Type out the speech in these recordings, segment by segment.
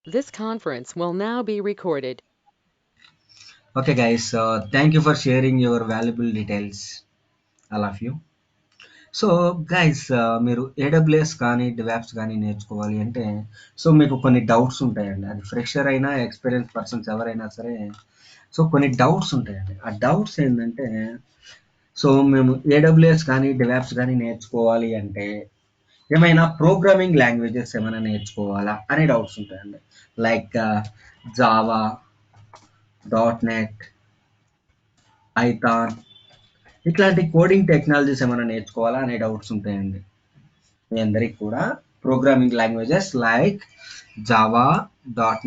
This conference will now be recorded. Okay, guys, thank you for sharing your valuable details, all of you. So guys మీరు AWS కానీ DevOps కానీ నేర్చుకోవాలి అంటే మీకు కొన్ని doubts ఉంటాయండి. అది ఫ్రెషర్ అయినా ఎక్స్పీరియన్స్ పర్సన్స్ ఎవరైనా సరే కొన్ని డౌట్స్ ఉంటాయండి. ఆ డౌట్స్ ఏంటంటే మేము ఏడబ్ల్యూఎస్ కానీ డివాప్స్ కానీ నేర్చుకోవాలి అంటే ఏమైనా ప్రోగ్రామింగ్ లాంగ్వేజెస్ ఏమైనా నేర్చుకోవాలా అనే డౌట్స్ ఉంటాయండి. లైక్ జావా, .NET, పైథాన్ ఇట్లాంటి కోడింగ్ టెక్నాలజీస్ ఏమైనా నేర్చుకోవాలా అనే డౌట్స్ ఉంటాయండి మీ అందరికి కూడా. Programming languages like Java,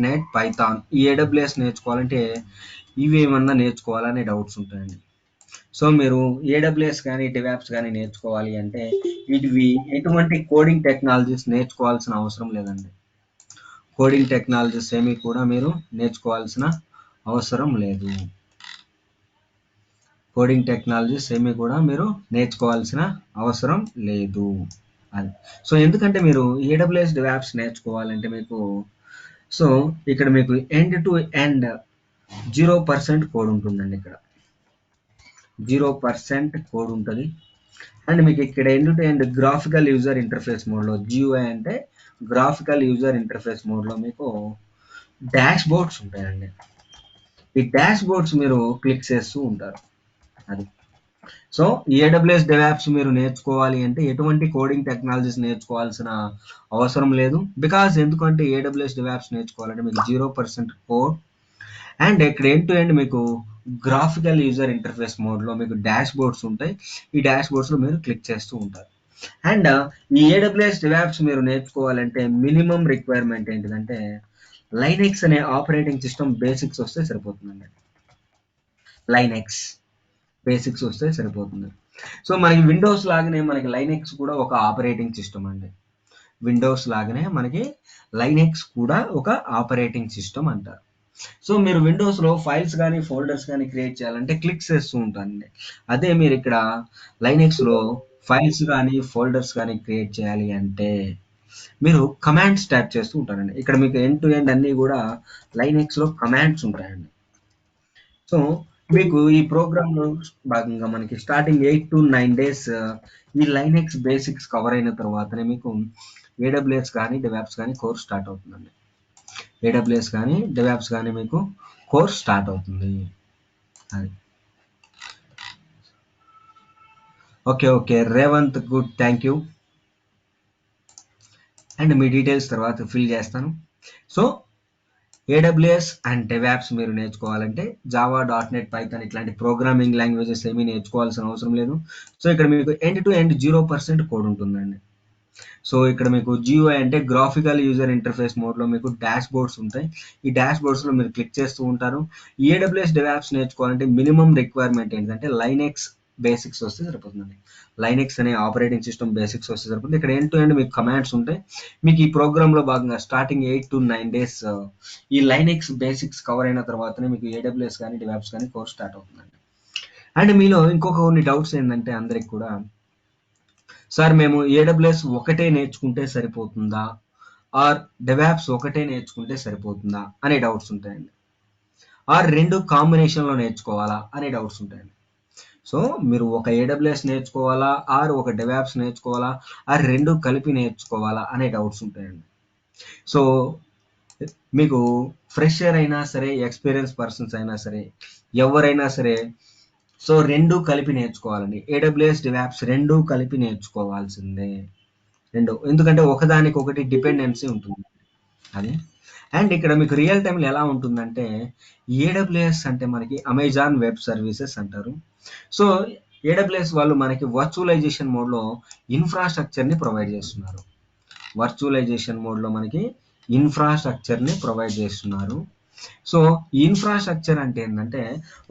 .NET, Python ఈ ఏడబ్ల్యూఎస్ నేర్చుకోవాలంటే ఇవి ఏమన్నా నేర్చుకోవాలనే డౌట్స్ ఉంటాయండి. మీరు ఏడబ్ల్యూఎస్ కానీ డివాప్స్ కానీ నేర్చుకోవాలి అంటే ఇవి ఎటువంటి కోడింగ్ టెక్నాలజీస్ నేర్చుకోవాల్సిన అవసరం లేదండి. కోడింగ్ టెక్నాలజీస్ ఏమి కూడా మీరు నేర్చుకోవాల్సిన అవసరం లేదు. కోడింగ్ టెక్నాలజీస్ ఏమి కూడా మీరు నేర్చుకోవాల్సిన అవసరం లేదు. అది ఎందుకంటే మీరు ఏడబ్ల్యూఎస్ డివాప్స్ నేర్చుకోవాలంటే మీకు ఇక్కడ మీకు ఎండ్ టు ఎండ్ 0% కోడ్ ఉంటుందండి. ఇక్కడ 0% కోడ్ ఉంటుంది. అండ్ మీకు ఇక్కడ end to end graphical user interface మోడ్లో, GUI అంటే గ్రాఫికల్ యూజర్ ఇంటర్ఫేస్ మోడ్లో మీకు డాష్ బోర్డ్స్ ఉంటాయండి. ఈ డాష్ బోర్డ్స్ మీరు క్లిక్ చేస్తూ ఉంటారు. అది ఏడబ్ల్యూఎస్ డివాప్స్ మీరు నేర్చుకోవాలి అంటే ఎటువంటి కోడింగ్ టెక్నాలజీస్ నేర్చుకోవాల్సిన అవసరం లేదు. ఎందుకంటే ఏడబ్ల్యూఎస్ డివాప్స్ నేర్చుకోవాలంటే మీకు 0% కోడ్ అండ్ ఇక్కడ ఎండ్ టు ఎండ్ మీకు గ్రాఫికల్ యూజర్ ఇంటర్ఫేస్ మోడ్లో మీకు డాష్ బోర్డ్స్ ఉంటాయి. ఈ డాష్ బోర్డ్స్లో మీరు క్లిక్ చేస్తూ ఉంటారు. అండ్ ఈ ఏడబ్ల్యూఎస్ డివాప్స్ మీరు నేర్చుకోవాలంటే మినిమం రిక్వైర్మెంట్ ఏంటిదంటే లైనెక్స్ అనే ఆపరేటింగ్ సిస్టమ్ బేసిక్స్ వస్తే సరిపోతుందండి. లైనెక్స్ బేసిక్స్ వస్తే సరిపోతుంది. మనకి విండోస్ లాగానే మనకి లైనెక్స్ కూడా ఒక ఆపరేటింగ్ సిస్టమ్ అండి. విండోస్ లాగానే మనకి లైనెక్స్ కూడా ఒక ఆపరేటింగ్ సిస్టమ్ అంటారు. మీరు విండోస్లో ఫైల్స్ కానీ ఫోల్డర్స్ కానీ క్రియేట్ చేయాలంటే క్లిక్ చేస్తూ ఉంటానండి. అదే మీరు ఇక్కడ లైనెక్స్లో ఫైల్స్ కానీ ఫోల్డర్స్ కానీ క్రియేట్ చేయాలి అంటే మీరు కమాండ్స్ టైప్ చేస్తూ ఉంటారండి. ఇక్కడ మీకు ఎండ్ టు ఎండ్ అన్నీ కూడా లైనెక్స్లో కమాండ్స్ ఉంటాయండి. సో మీకు ఈ ప్రోగ్రామ్ భాగంగా మనకి స్టార్టింగ్ 8 to 9 days ఈ లైనెక్స్ బేసిక్స్ కవర్ అయిన తర్వాతనే మీకు ఏడబ్ల్యూఎస్ కానీ డివాప్స్ కానీ కోర్స్ స్టార్ట్ అవుతుందండి. ఏడబ్ల్యూఎస్ కానీ డివాప్స్ కానీ మీకు కోర్స్ స్టార్ట్ అవుతుంది. అది okay Revanth, good, thank you. And me details తర్వాత ఫిల్ చేస్తాను. ఏడబ్ల్యూఎస్ అండ్ డివాప్స్ మీరు నేర్చుకోవాలంటే జావా, .NET, పైథాన్ ఇట్లాంటి ప్రోగ్రామింగ్ లాంగ్వేజెస్ ఏమీ నేర్చుకోవాల్సిన అవసరం లేదు. ఇక్కడ మీకు ఎండ్ టు ఎండ్ 0% కోడ్ ఉంటుందండి. ఇక్కడ మీకు GUI అంటే గ్రాఫికల్ యూజర్ ఇంటర్ఫేస్ మోడ్లో మీకు డాష్ బోర్డ్స్ ఉంటాయి. ఈ డాష్ బోర్డ్స్లో మీరు క్లిక్ చేస్తూ ఉంటారు. ఏడబ్ల్యూఎస్ డివాప్స్ నేర్చుకోవాలంటే మినిమం రిక్వైర్మెంట్ ఏంటంటే లైనెక్స్ బేసిక్స్ వస్తే సరిపోతుందండి. లైనెక్స్ అనే ఆపరేటింగ్ సిస్టమ్ బేసిక్స్ వస్తే సరిపోతుంది. ఇక్కడ ఎండ్ టు ఎండ్ మీకు కమాండ్స్ ఉంటాయి. మీకు ఈ ప్రోగ్రాంలో భాగంగా స్టార్టింగ్ 8 to 9 days ఈ లైనెక్స్ బేసిక్స్ కవర్ అయిన తర్వాతనే మీకు ఏడబ్ల్యూఎస్ కానీ డివాప్స్ కానీ కోర్స్ స్టార్ట్ అవుతుందండి. అండ్ మీలో ఇంకొక కొన్ని డౌట్స్ ఏంటంటే అందరికి కూడా, సార్ మేము ఏడబ్ల్యూఎస్ ఒకటే నేర్చుకుంటే సరిపోతుందా ఆర్ డివాప్స్ ఒకటే నేర్చుకుంటే సరిపోతుందా అనే డౌట్స్ ఉంటాయండి. ఆర్ రెండు కాంబినేషన్లో నేర్చుకోవాలా అనే డౌట్స్ ఉంటాయండి. మీరు ఒక ఏడబ్ల్యూఎస్ నేర్చుకోవాలా ఆర్ ఒక డివాప్స్ నేర్చుకోవాలా ఆర్ రెండు కలిపి నేర్చుకోవాలా అనే డౌట్స్ ఉంటాయండి. సో మీకు ఫ్రెషర్ అయినా సరే ఎక్స్పీరియన్స్ పర్సన్స్ అయినా సరే ఎవరైనా సరే రెండు కలిపి నేర్చుకోవాలండి. ఏడబ్ల్యూఎస్ డివాప్స్ రెండు కలిపి నేర్చుకోవాల్సిందే. ఎందుకంటే ఒకదానికి ఒకటి డిపెండెన్సీ ఉంటుంది. అది అండ్ ఇక్కడ మీకు రియల్ టైంలో ఎలా ఉంటుందంటే ఏడబ్ల్యూఎస్ అంటే మనకి అమెజాన్ వెబ్ సర్వీసెస్ అంటారు. సో ఏడబ్ల్యూఎస్ వాళ్ళు మనకి వర్చువలైజేషన్ మోడ్లో ఇన్ఫ్రాస్ట్రక్చర్ని ప్రొవైడ్ చేస్తున్నారు. వర్చువలైజేషన్ మోడ్లో మనకి ఇన్ఫ్రాస్ట్రక్చర్ని ప్రొవైడ్ చేస్తున్నారు. ఈ ఇన్ఫ్రాస్ట్రక్చర్ అంటే ఏంటంటే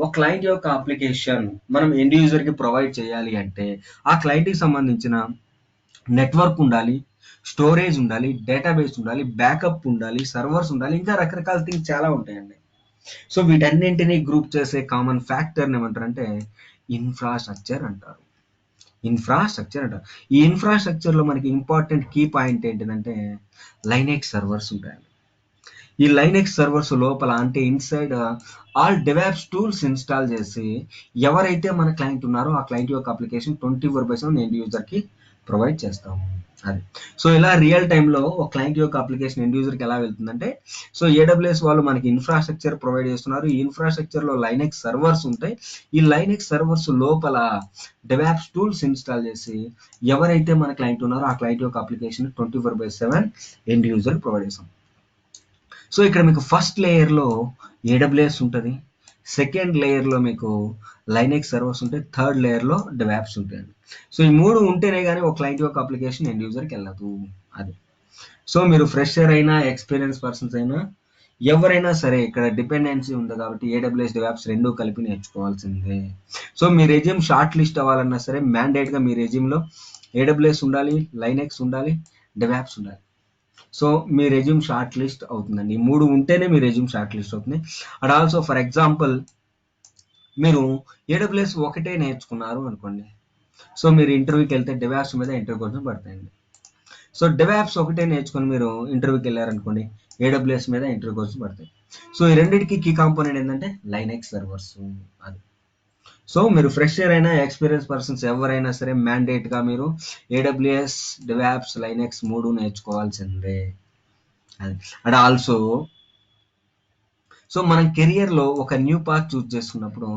ఒక క్లయింట్ యొక్క అప్లికేషన్ మనం ఎండ్ యూజర్కి ప్రొవైడ్ చేయాలి అంటే ఆ క్లయింట్కి సంబంధించిన నెట్వర్క్ ఉండాలి, స్టోరేజ్ ఉండాలి, డేటాబేస్ ఉండాలి, బ్యాకప్ ఉండాలి, సర్వర్స్ ఉండాలి, ఇంకా రకరకాల థింగ్స్ చాలా ఉంటాయండి. వీటన్నింటినీ గ్రూప్ చేసే కామన్ ఫ్యాక్టర్ని ఏమంటారంటే ఇన్ఫ్రాస్ట్రక్చర్ అంటారు. ఈ ఇన్ఫ్రాస్ట్రక్చర్లో మనకి ఇంపార్టెంట్ కీ పాయింట్ ఏంటిదంటే లైనెక్స్ సర్వర్స్ ఉంటాయండి. ఈ లైనెక్స్ సర్వర్స్ లోపల అంటే inside all DevOps tools install చేసి ఎవరైతే మన క్లయింట్ ఉన్నారో ఆ క్లయింట్ యొక్క అప్లికేషన్ 24/7 ఎండ్ యూజర్కి ప్రొవైడ్ చేస్తాము. అది సో ఇలా రియల్ టైంలో ఒక క్లయింట్ యొక్క అప్లికేషన్ ఎండ్ యూజర్కి ఎలా వెళ్తుందంటే, సో ఏడబ్ల్యూఎస్ వాళ్ళు మనకి ఇన్ఫ్రాస్ట్రక్చర్ ప్రొవైడ్ చేస్తున్నారు. ఈ ఇన్ఫ్రాస్ట్రక్చర్లో లైనెక్స్ సర్వర్స్ ఉంటాయి. ఈ లైనెక్స్ సర్వర్స్ లోపల డెవాప్స్ టూల్స్ ఇన్స్టాల్ చేసి ఎవరైతే మన క్లయింట్ ఉన్నారో ఆ క్లయింట్ యొక్క అప్లికేషన్ 24/7 ఎండ్ యూజర్కి ప్రొవైడ్ చేస్తాం. సో ఇక్కడ మీకు ఫస్ట్ లేయర్లో ఏడబ్ల్యూఎస్ ఉంటుంది, సెకండ్ లేయర్లో మీకు లైనెక్స్ సర్వర్స్ ఉంటాయి, థర్డ్ లేయర్లో డెవాప్స్ ఉంటాయండి. సో ఈ మూడు ఉంటేనే కానీ ఒక క్లయింట్ యొక్క అప్లికేషన్ ఎండ్ యూజర్కి వెళ్ళదు. అది సో మీరు ఫ్రెషర్ అయినా ఎక్స్పీరియన్స్ పర్సన్స్ అయినా ఎవరైనా సరే ఇక్కడ డిపెండెన్సీ ఉంది కాబట్టి ఏడబ్ల్యూఎస్ డెవాప్స్ రెండు కలిపి నేర్చుకోవాల్సిందే. సో మీ రెజ్యూమ్ షార్ట్ లిస్ట్ అవ్వాలన్నా సరే మ్యాండేట్గా మీ రెజ్యూమ్లో ఏడబ్ల్యూఎస్ ఉండాలి, లైనెక్స్ ఉండాలి, డెవాప్స్ ఉండాలి. సో మీ రెజ్యూమ్ షార్ట్ లిస్ట్ అవుతుందండి. ఈ మూడు ఉంటేనే మీ రెజ్యూమ్ షార్ట్ లిస్ట్ అవుతుంది. అండ్ ఆల్సో ఫర్ ఎగ్జాంపుల్ మీరు ఏడబ్ల్యూఎస్ ఒకటే నేర్చుకున్నారు అనుకోండి, సో మీరు ఇంటర్వ్యూకి వెళ్తే డెవాప్స్ మీద ఇంటర్వ్యూ కోసం పడతాయండి. సో డెవాప్స్ ఒకటే నేర్చుకొని మీరు ఇంటర్వ్యూకి వెళ్ళారనుకోండి, ఏడబ్ల్యూఎస్ మీద ఇంటర్వ్యూ కోసం పడతాయి. సో ఈ రెండింటికి కీ కాంపోనెంట్ ఏంటంటే లైనెక్స్ సర్వర్స్. అది సో మీరు ఫ్రెషర్ అయినా ఎక్స్పీరియన్స్ పర్సన్స్ ఎవరైనా సరే మ్యాండేట్గా మీరు ఏడబ్ల్యూఎస్ డెవాప్స్ లైనెక్స్ మూడు నేర్చుకోవాల్సిందే. అది అండ్ ఆల్సో సో మనం కెరియర్లో ఒక న్యూ పాత్ చూస్ చేసుకున్నప్పుడు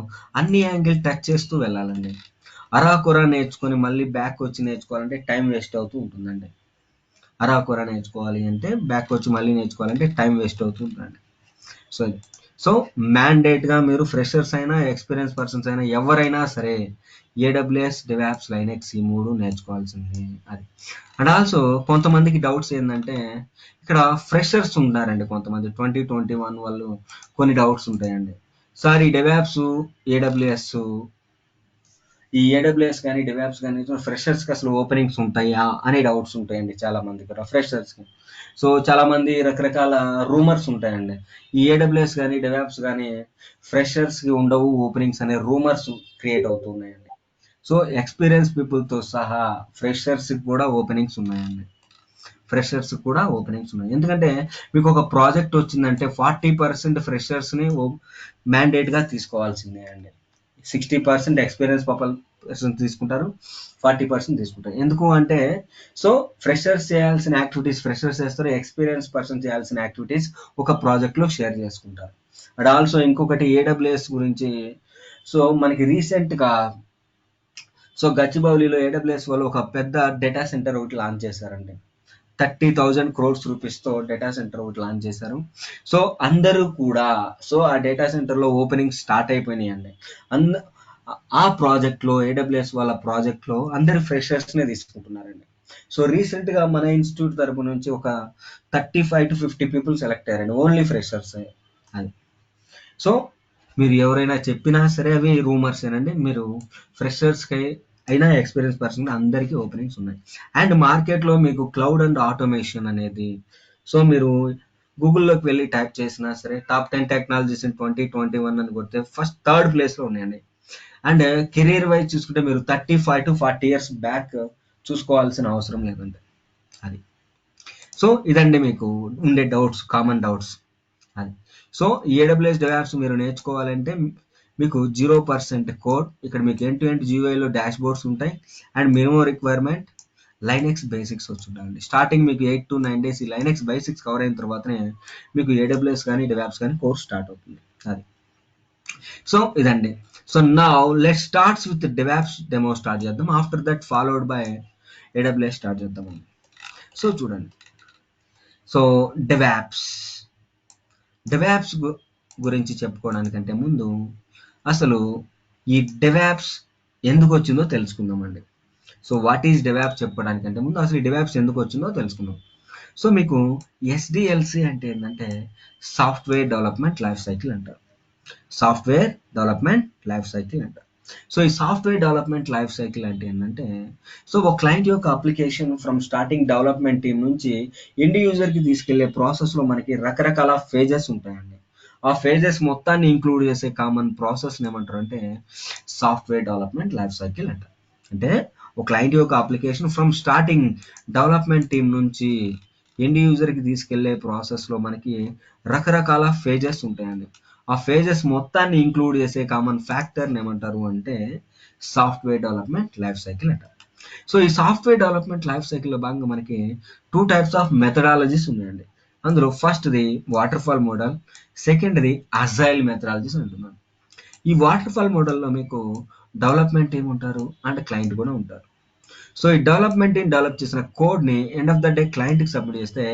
అన్ని యాంగిల్ టచ్ చేస్తూ వెళ్ళాలండి. అరాకొరా నేర్చుకొని మళ్ళీ బ్యాక్ వచ్చి నేర్చుకోవాలంటే టైం వేస్ట్ అవుతూ ఉంటుందండి. అరాకొరా నేర్చుకోవాలి అంటే బ్యాక్ వచ్చి మళ్ళీ నేర్చుకోవాలంటే టైం వేస్ట్ అవుతూ ఉంటుందండి. సో సో మ్యాండేట్గా మీరు ఫ్రెషర్స్ అయినా ఎక్స్పీరియన్స్ పర్సన్స్ అయినా ఎవరైనా సరే ఏడబ్ల్యూఎస్ డెవాప్స్ లైనెక్స్ ఈ మూడు నేర్చుకోవాల్సింది. అది అండ్ ఆల్సో కొంతమందికి డౌట్స్ ఏంటంటే ఇక్కడ ఫ్రెషర్స్ ఉన్నారండి, కొంతమంది 2021 వాళ్ళు కొన్ని డౌట్స్ ఉంటాయండి. సార్ ఈ డెవాప్స్ ఏడబ్ల్యూఎస్ ఈ ఏడబ్ల్యూఎస్ కానీ డెవాప్స్ కానీ ఫ్రెషర్స్కి అసలు ఓపెనింగ్స్ ఉంటాయా అనే డౌట్స్ ఉంటాయండి చాలా మంది ఇక్కడ ఫ్రెషర్స్కి. సో చాలా మంది రకరకాల రూమర్స్ ఉంటాయండి. ఈ ఏడబ్ల్యూఎస్ కానీ డెవాప్స్ కానీ ఫ్రెషర్స్కి ఉండవు ఓపెనింగ్స్ అనే రూమర్స్ క్రియేట్ అవుతున్నాయండి. సో ఎక్స్పీరియన్స్ పీపుల్తో సహా ఫ్రెషర్స్కి కూడా ఓపెనింగ్స్ ఉన్నాయండి. ఫ్రెషర్స్ కూడా ఓపెనింగ్స్ ఉన్నాయి. ఎందుకంటే మీకు ఒక ప్రాజెక్ట్ వచ్చిందంటే 40% ఫ్రెషర్స్ని మ్యాండేట్గా తీసుకోవాల్సిందే అండి. 60% ఎక్స్పీరియన్స్ పర్సన్ తీసుకుంటారు, 40% తీసుకుంటారు. ఎందుకు అంటే సో ఫ్రెషర్స్ చేయాల్సిన యాక్టివిటీస్ ఫ్రెషర్స్ చేస్తారు, ఎక్స్పీరియన్స్ పర్సన్ చేయాల్సిన యాక్టివిటీస్ ఒక ప్రాజెక్ట్లో షేర్ చేసుకుంటారు. అండ్ ఆల్సో ఇంకొకటి ఏడబ్ల్యూఎస్ గురించి, సో మనకి రీసెంట్గా సో గచ్చిబౌలిలో ఏడబ్ల్యూఎస్ వాళ్ళు ఒక పెద్ద డేటా సెంటర్ ఒకటి లాంచ్ చేశారండి. 30,000 crores రూపీస్తో డేటా సెంటర్ ఒకటి లాంచ్ చేశారు. సో అందరూ కూడా సో ఆ డేటా సెంటర్లో ఓపెనింగ్ స్టార్ట్ అయిపోయినాయండి. ఆ ప్రాజెక్ట్లో ఏడబ్ల్యూఎస్ వాళ్ళ ప్రాజెక్ట్లో అందరు ఫ్రెషర్స్నే తీసుకుంటున్నారండి. సో రీసెంట్గా మన ఇన్స్టిట్యూట్ తరపు నుంచి ఒక 35 to 50 పీపుల్ సెలెక్ట్ అయ్యారండి, ఓన్లీ ఫ్రెషర్స్. అది సో మీరు ఎవరైనా చెప్పినా సరే అవి రూమర్స్ ఏనండి. మీరు ఫ్రెషర్స్కి అయినా ఎక్స్పీరియన్స్ పర్సన్ అందరికీ ఓపెనింగ్స్ ఉన్నాయి. అండ్ మార్కెట్లో మీకు క్లౌడ్ అండ్ ఆటోమేషన్ అనేది, సో మీరు గూగుల్లోకి వెళ్ళి టైప్ చేసినా సరే టాప్ 10 టెక్నాలజీస్ ఇన్ 2021 అని కొడితే ఫస్ట్ థర్డ్ ప్లేస్లో ఉన్నాయండి. అండ్ కెరీర్ వైజ్ చూసుకుంటే మీరు 35 to 40 years బ్యాక్ చూసుకోవాల్సిన అవసరం లేదండి. అది సో ఇదండి మీకు ఉండే డౌట్స్, కామన్ డౌట్స్. అది సో ఏడబ్ల్యూఎస్ డెవాప్స్ మీరు నేర్చుకోవాలంటే మీకు 0% కోడ్, ఇక్కడ మీకు ఎండ్ టు ఎండ్ జీయూఐలో డాష్ బోర్డ్స్ ఉంటాయి. And minimum requirement Linux basics వచ్చి ఉంటాయండి. స్టార్టింగ్ మీకు 8 to 9 days ఈ లైనెక్స్ బేసిక్స్ కవర్ అయిన తర్వాతనే మీకు ఏడబ్ల్యూఎస్ కానీ డెవాప్స్ కానీ కోర్స్ స్టార్ట్ అవుతుంది. అది సో ఇదండి. So now let starts with DevOps demo start చేద్దాం. After that followed by AWS start చేద్దామండి. సో చూడండి, సో డెవాప్స్ గురించి చెప్పుకోవడానికంటే ముందు అసలు ఈ డెవాప్స్ ఎందుకు వచ్చిందో తెలుసుకుందామండి. సో వాట్ ఈజ్ డెవాప్స్ చెప్పడానికంటే ముందు అసలు ఈ డెవాప్స్ ఎందుకు వచ్చిందో తెలుసుకుందాం. సో మీకు ఎస్డిఎల్సి అంటే ఏంటంటే సాఫ్ట్వేర్ డెవలప్మెంట్ లైఫ్ సైకిల్ అంటారు. సాఫ్ట్వేర్ డెవలప్మెంట్ లైఫ్ సైకిల్ అంటారు. సో ఈ సాఫ్ట్వేర్ డెవలప్మెంట్ లైఫ్ సైకిల్ అంటే ఏంటంటే సో ఒక క్లయింట్ యొక్క application from starting development team నుంచి ఎండ్ యూజర్కి తీసుకెళ్లే ప్రాసెస్లో మనకి రకరకాల ఫేజెస్ ఉంటాయండి. ఆ ఫేజెస్ మొత్తాన్ని ఇంక్లూడ్ చేసే కామన్ ప్రాసెస్ని ఏమంటారు అంటే సాఫ్ట్వేర్ డెవలప్మెంట్ లైఫ్ సైకిల్ అంటారు. అంటే ఒక క్లయింట్ యొక్క application from starting development team నుంచి ఎండ్ యూజర్కి తీసుకెళ్లే ప్రాసెస్లో మనకి రకరకాల ఫేజెస్ ఉంటాయండి. ఆ ఫేజెస్ మొత్తాన్ని ఇంక్లూడ్ చేసే కామన్ ఫ్యాక్టర్ని ఏమంటారు అంటే సాఫ్ట్వేర్ డెవలప్మెంట్ లైఫ్ సైకిల్ అంటారు. సో ఈ సాఫ్ట్వేర్ డెవలప్మెంట్ లైఫ్ సైకిల్లో భాగంగా మనకి 2 టైప్స్ ఆఫ్ మెథడాలజీస్ ఉన్నాయండి. అందులో ఫస్ట్‌ది వాటర్ ఫాల్ మోడల్, సెకండ్‌ది అజైల్ మెథడాలజీస్ అంటున్నాను. ఈ వాటర్ ఫాల్ మోడల్‌లో మీకు డెవలప్మెంట్ టీమ్ ఉంటారు అండ్ క్లయింట్ కూడా ఉంటారు. సో ఈ డెవలప్మెంట్ టీమ్ డెవలప్ చేసిన కోడ్‌ని ఎండ్ ఆఫ్ ద డే క్లయింట్‌కి సబ్మిట్ చేస్తే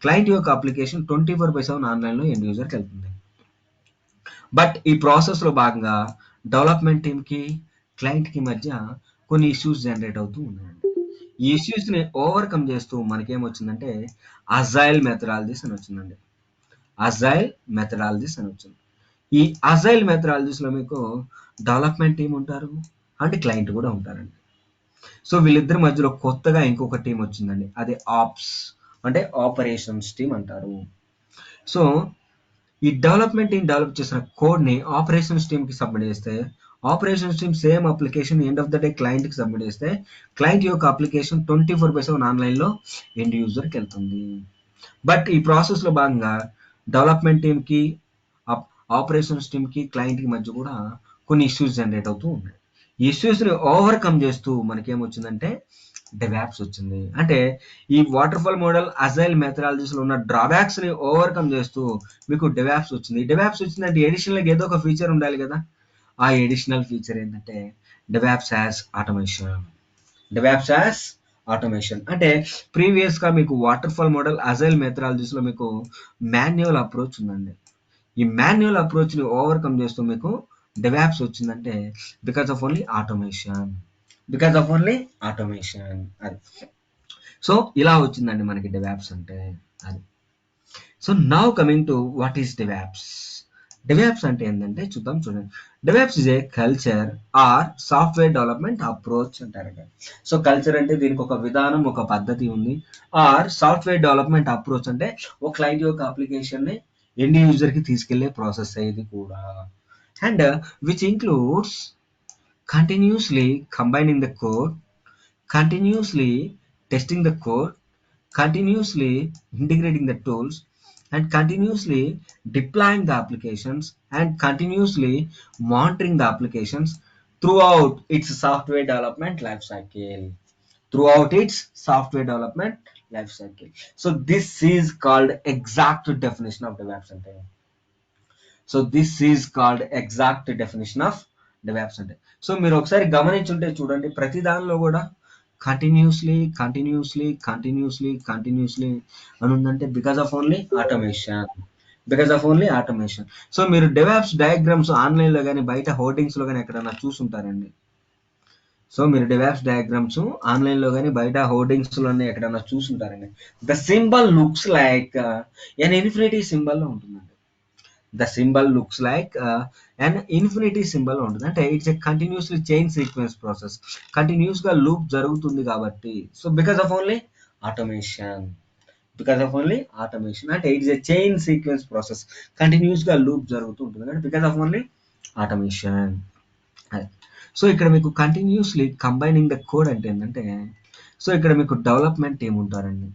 క్లయింట్ యొక్క అప్లికేషన్ 24/7 ఆన్‌లైన్‌లో ఎండ్ యూజర్‌కి వెళ్తుంది. బట్ ఈ ప్రాసెస్‌లో భాగంగా డెవలప్మెంట్ టీమ్‌కి, క్లయింట్‌కి మధ్య కొన్ని ఇష్యూస్ జనరేట్ అవుతూ ఉన్నాయండి. ఈ ఇష్యూస్‌ని ఓవర్‌కమ్ చేస్తూ మనకేమొచ్చిందంటే అజైల్ మెథడాలజీస్ అని వచ్చిందండి. అజైల్ మెథడాలజీస్ అని వచ్చింది. ఈ అజైల్ మెథడాలజీస్‌లో మీకు డెవలప్మెంట్ టీమ్ ఉంటారు అండ్ క్లయింట్ కూడా ఉంటారండి. సో వీళ్ళిద్దరి మధ్యలో కొత్తగా ఇంకొక టీం వచ్చిందండి. అది ఆప్స్ అంటే ఆపరేషన్స్ టీమ్ అంటారు. సో ఈ డెవలప్మెంట్ టీమ్ డెవలప్ చేసిన కోడ్‌ని ఆపరేషన్స్ టీమ్‌కి సబ్మిట్ చేస్తే operations team same application end of the day క్లయింట్‌కి సబ్మిట్ చేస్తే క్లయింట్ యొక్క అప్లికేషన్ 24/7 ఆన్‌లైన్‌లో ఎండ్ యూజర్‌కి వెళ్తుంది. బట్ ఈ ప్రాసెస్‌లో భాగంగా డెవలప్మెంట్ టీమ్‌కి, ఆపరేషన్స్ టీమ్‌కి, క్లయింట్‌కి మధ్య కూడా కొన్ని ఇష్యూస్ జనరేట్ అవుతూ ఉన్నాయి. ఈ ఇష్యూస్‌ని ఓవర్‌కమ్ చేస్తూ మనకేమొచ్చిందంటే డెవాప్స్ వచ్చింది. అంటే ఈ వాటర్ ఫాల్ మోడల్, అజైల్ మెథడాలజీస్‌లో ఉన్న డ్రాబ్యాక్స్‌ని ఓవర్‌కమ్ చేస్తూ మీకు డెవాప్స్ వచ్చింది. ఈ డెవాప్స్ వచ్చిందంటే అడిషనల్‌గా ఏదో ఒక ఫీచర్ ఉండాలి కదా! ఆ అడిషనల్ ఫీచర్ ఏంటంటే DevOps as automation. DevOps as automation అంటే ప్రీవియస్‌గా మీకు వాటర్ ఫాల్ మోడల్, అజైల్ మెథడాలజీస్‌లో మీకు మాన్యువల్ అప్రోచ్ ఉందండి. ఈ మాన్యువల్ అప్రోచ్‌ని ఓవర్‌కమ్ చేస్తూ మీకు డెవాప్స్ వచ్చిందంటే because of only automation. Because of only automation అది. సో ఇలా వచ్చిందండి మనకి డెవాప్స్ అంటే అది. So now coming to what is DevOps. DevOps అంటే ఏంటంటే చూద్దాం చూడండి. DevOps is a culture or software development approach అంటారండి. సో కల్చర్ అంటే దీనికి ఒక విధానం, ఒక పద్ధతి ఉంది. ఆర్ సాఫ్ట్వేర్ డెవలప్మెంట్ అప్రోచ్ అంటే ఒక క్లయింట్ యొక్క అప్లికేషన్ని ఎండ్ యూజర్కి తీసుకెళ్లే ప్రాసెస్ ఇది కూడా. And which includes continuously combining the code, continuously testing the code, continuously integrating the tools, and continuously deploying the applications and continuously monitoring the applications throughout its software development life cycle. Throughout its software development life cycle. So this is called exact definition of DevOps. So this is called exact definition of DevOps అంటే. So మీరు ఒకసారి గమనించుంటే చూడండి ప్రతి దానిలో కూడా continuously continuously continuously continuously అని ఉందంటే because of only automation. Because of only automation. So మీరు డెవాప్స్ డయాగ్రామ్స్ ఆన్లైన్లో కానీ బయట హోర్డింగ్స్లో కానీ ఎక్కడన్నా చూసుంటారండి. సో మీరు డెవాప్స్ డయాగ్రామ్స్ ఆన్లైన్లో కానీ బయట హోర్డింగ్స్లో ఎక్కడన్నా చూసుంటారండి. The symbol looks like an infinity సింబల్లో ఉంటుందండి. The symbol looks like an infinity symbol ఉంటుంది. అంటే it's a continuously chain sequence process. కంటిన్యూస్గా లూప్ జరుగుతుంది కాబట్టి. So because of only automation. Because of only automation అంటే it's a chain sequence process. కంటిన్యూస్గా loop జరుగుతూ ఉంటుంది అంటే because of only automation. So ఇక్కడ మీకు కంటిన్యూస్లీ కంబైనింగ్ ద కోడ్ అంటే ఏంటంటే సో ఇక్కడ మీకు డెవలప్మెంట్ టీమ్ ఉంటారండి.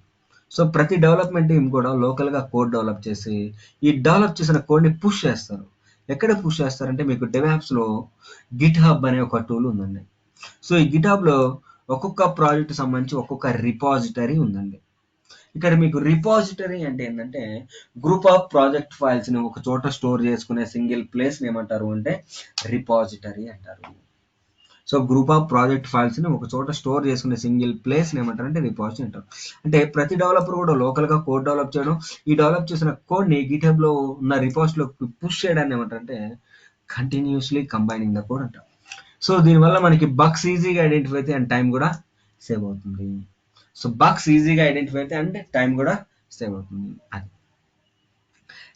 సో ప్రతి డెవలప్మెంట్ టీమ్ కూడా లోకల్గా కోడ్ డెవలప్ చేసి ఈ డెవలప్ చేసిన కోడ్ని పుష్ చేస్తారు. ఎక్కడ పుష్ చేస్తారంటే మీకు డెవాప్స్లో గిట్ హబ్ అనే ఒక టూల్ ఉందండి. సో ఈ గిట్ హబ్లో ఒక్కొక్క ప్రాజెక్ట్ సంబంధించి ఒక్కొక్క రిపాజిటరీ ఉందండి. ఇక్కడ మీకు రిపాజిటరీ అంటే ఏంటంటే గ్రూప్ ఆఫ్ ప్రాజెక్ట్ ఫైల్స్ని ఒక చోట స్టోర్ చేసుకునే సింగిల్ ప్లేస్ని ఏమంటారు అంటే రిపాజిటరీ అంటారు. సో గ్రూప్ ఆఫ్ ప్రాజెక్ట్ ఫైల్స్ని ఒక చోట స్టోర్ చేసుకునే సింగిల్ ప్లేస్ని ఏమంటారు అంటే రిపాజిటరీ అంటారు. అంటే ప్రతి డెవలపర్ కూడా లోకల్గా కోడ్ డెవలప్ చేయడం, ఈ డెవలప్ చేసిన కోడ్ని గిట్హబ్లో ఉన్న రిపాజిటరీలోకి పుష్ చేయడాన్ని ఏమంటారు అంటే కంటిన్యూస్లీ కంబైనింగ్ ద కోడ్ అంటారు. సో దీనివల్ల మనకి బగ్స్ ఈజీగా ఐడెంటిఫై అయితే అండ్ టైం కూడా సేవ్ అవుతుంది. సో బగ్స్ ఈజీగా ఐడెంటిఫై అయితే అండ్ టైం కూడా సేవ్ అవుతుంది అది.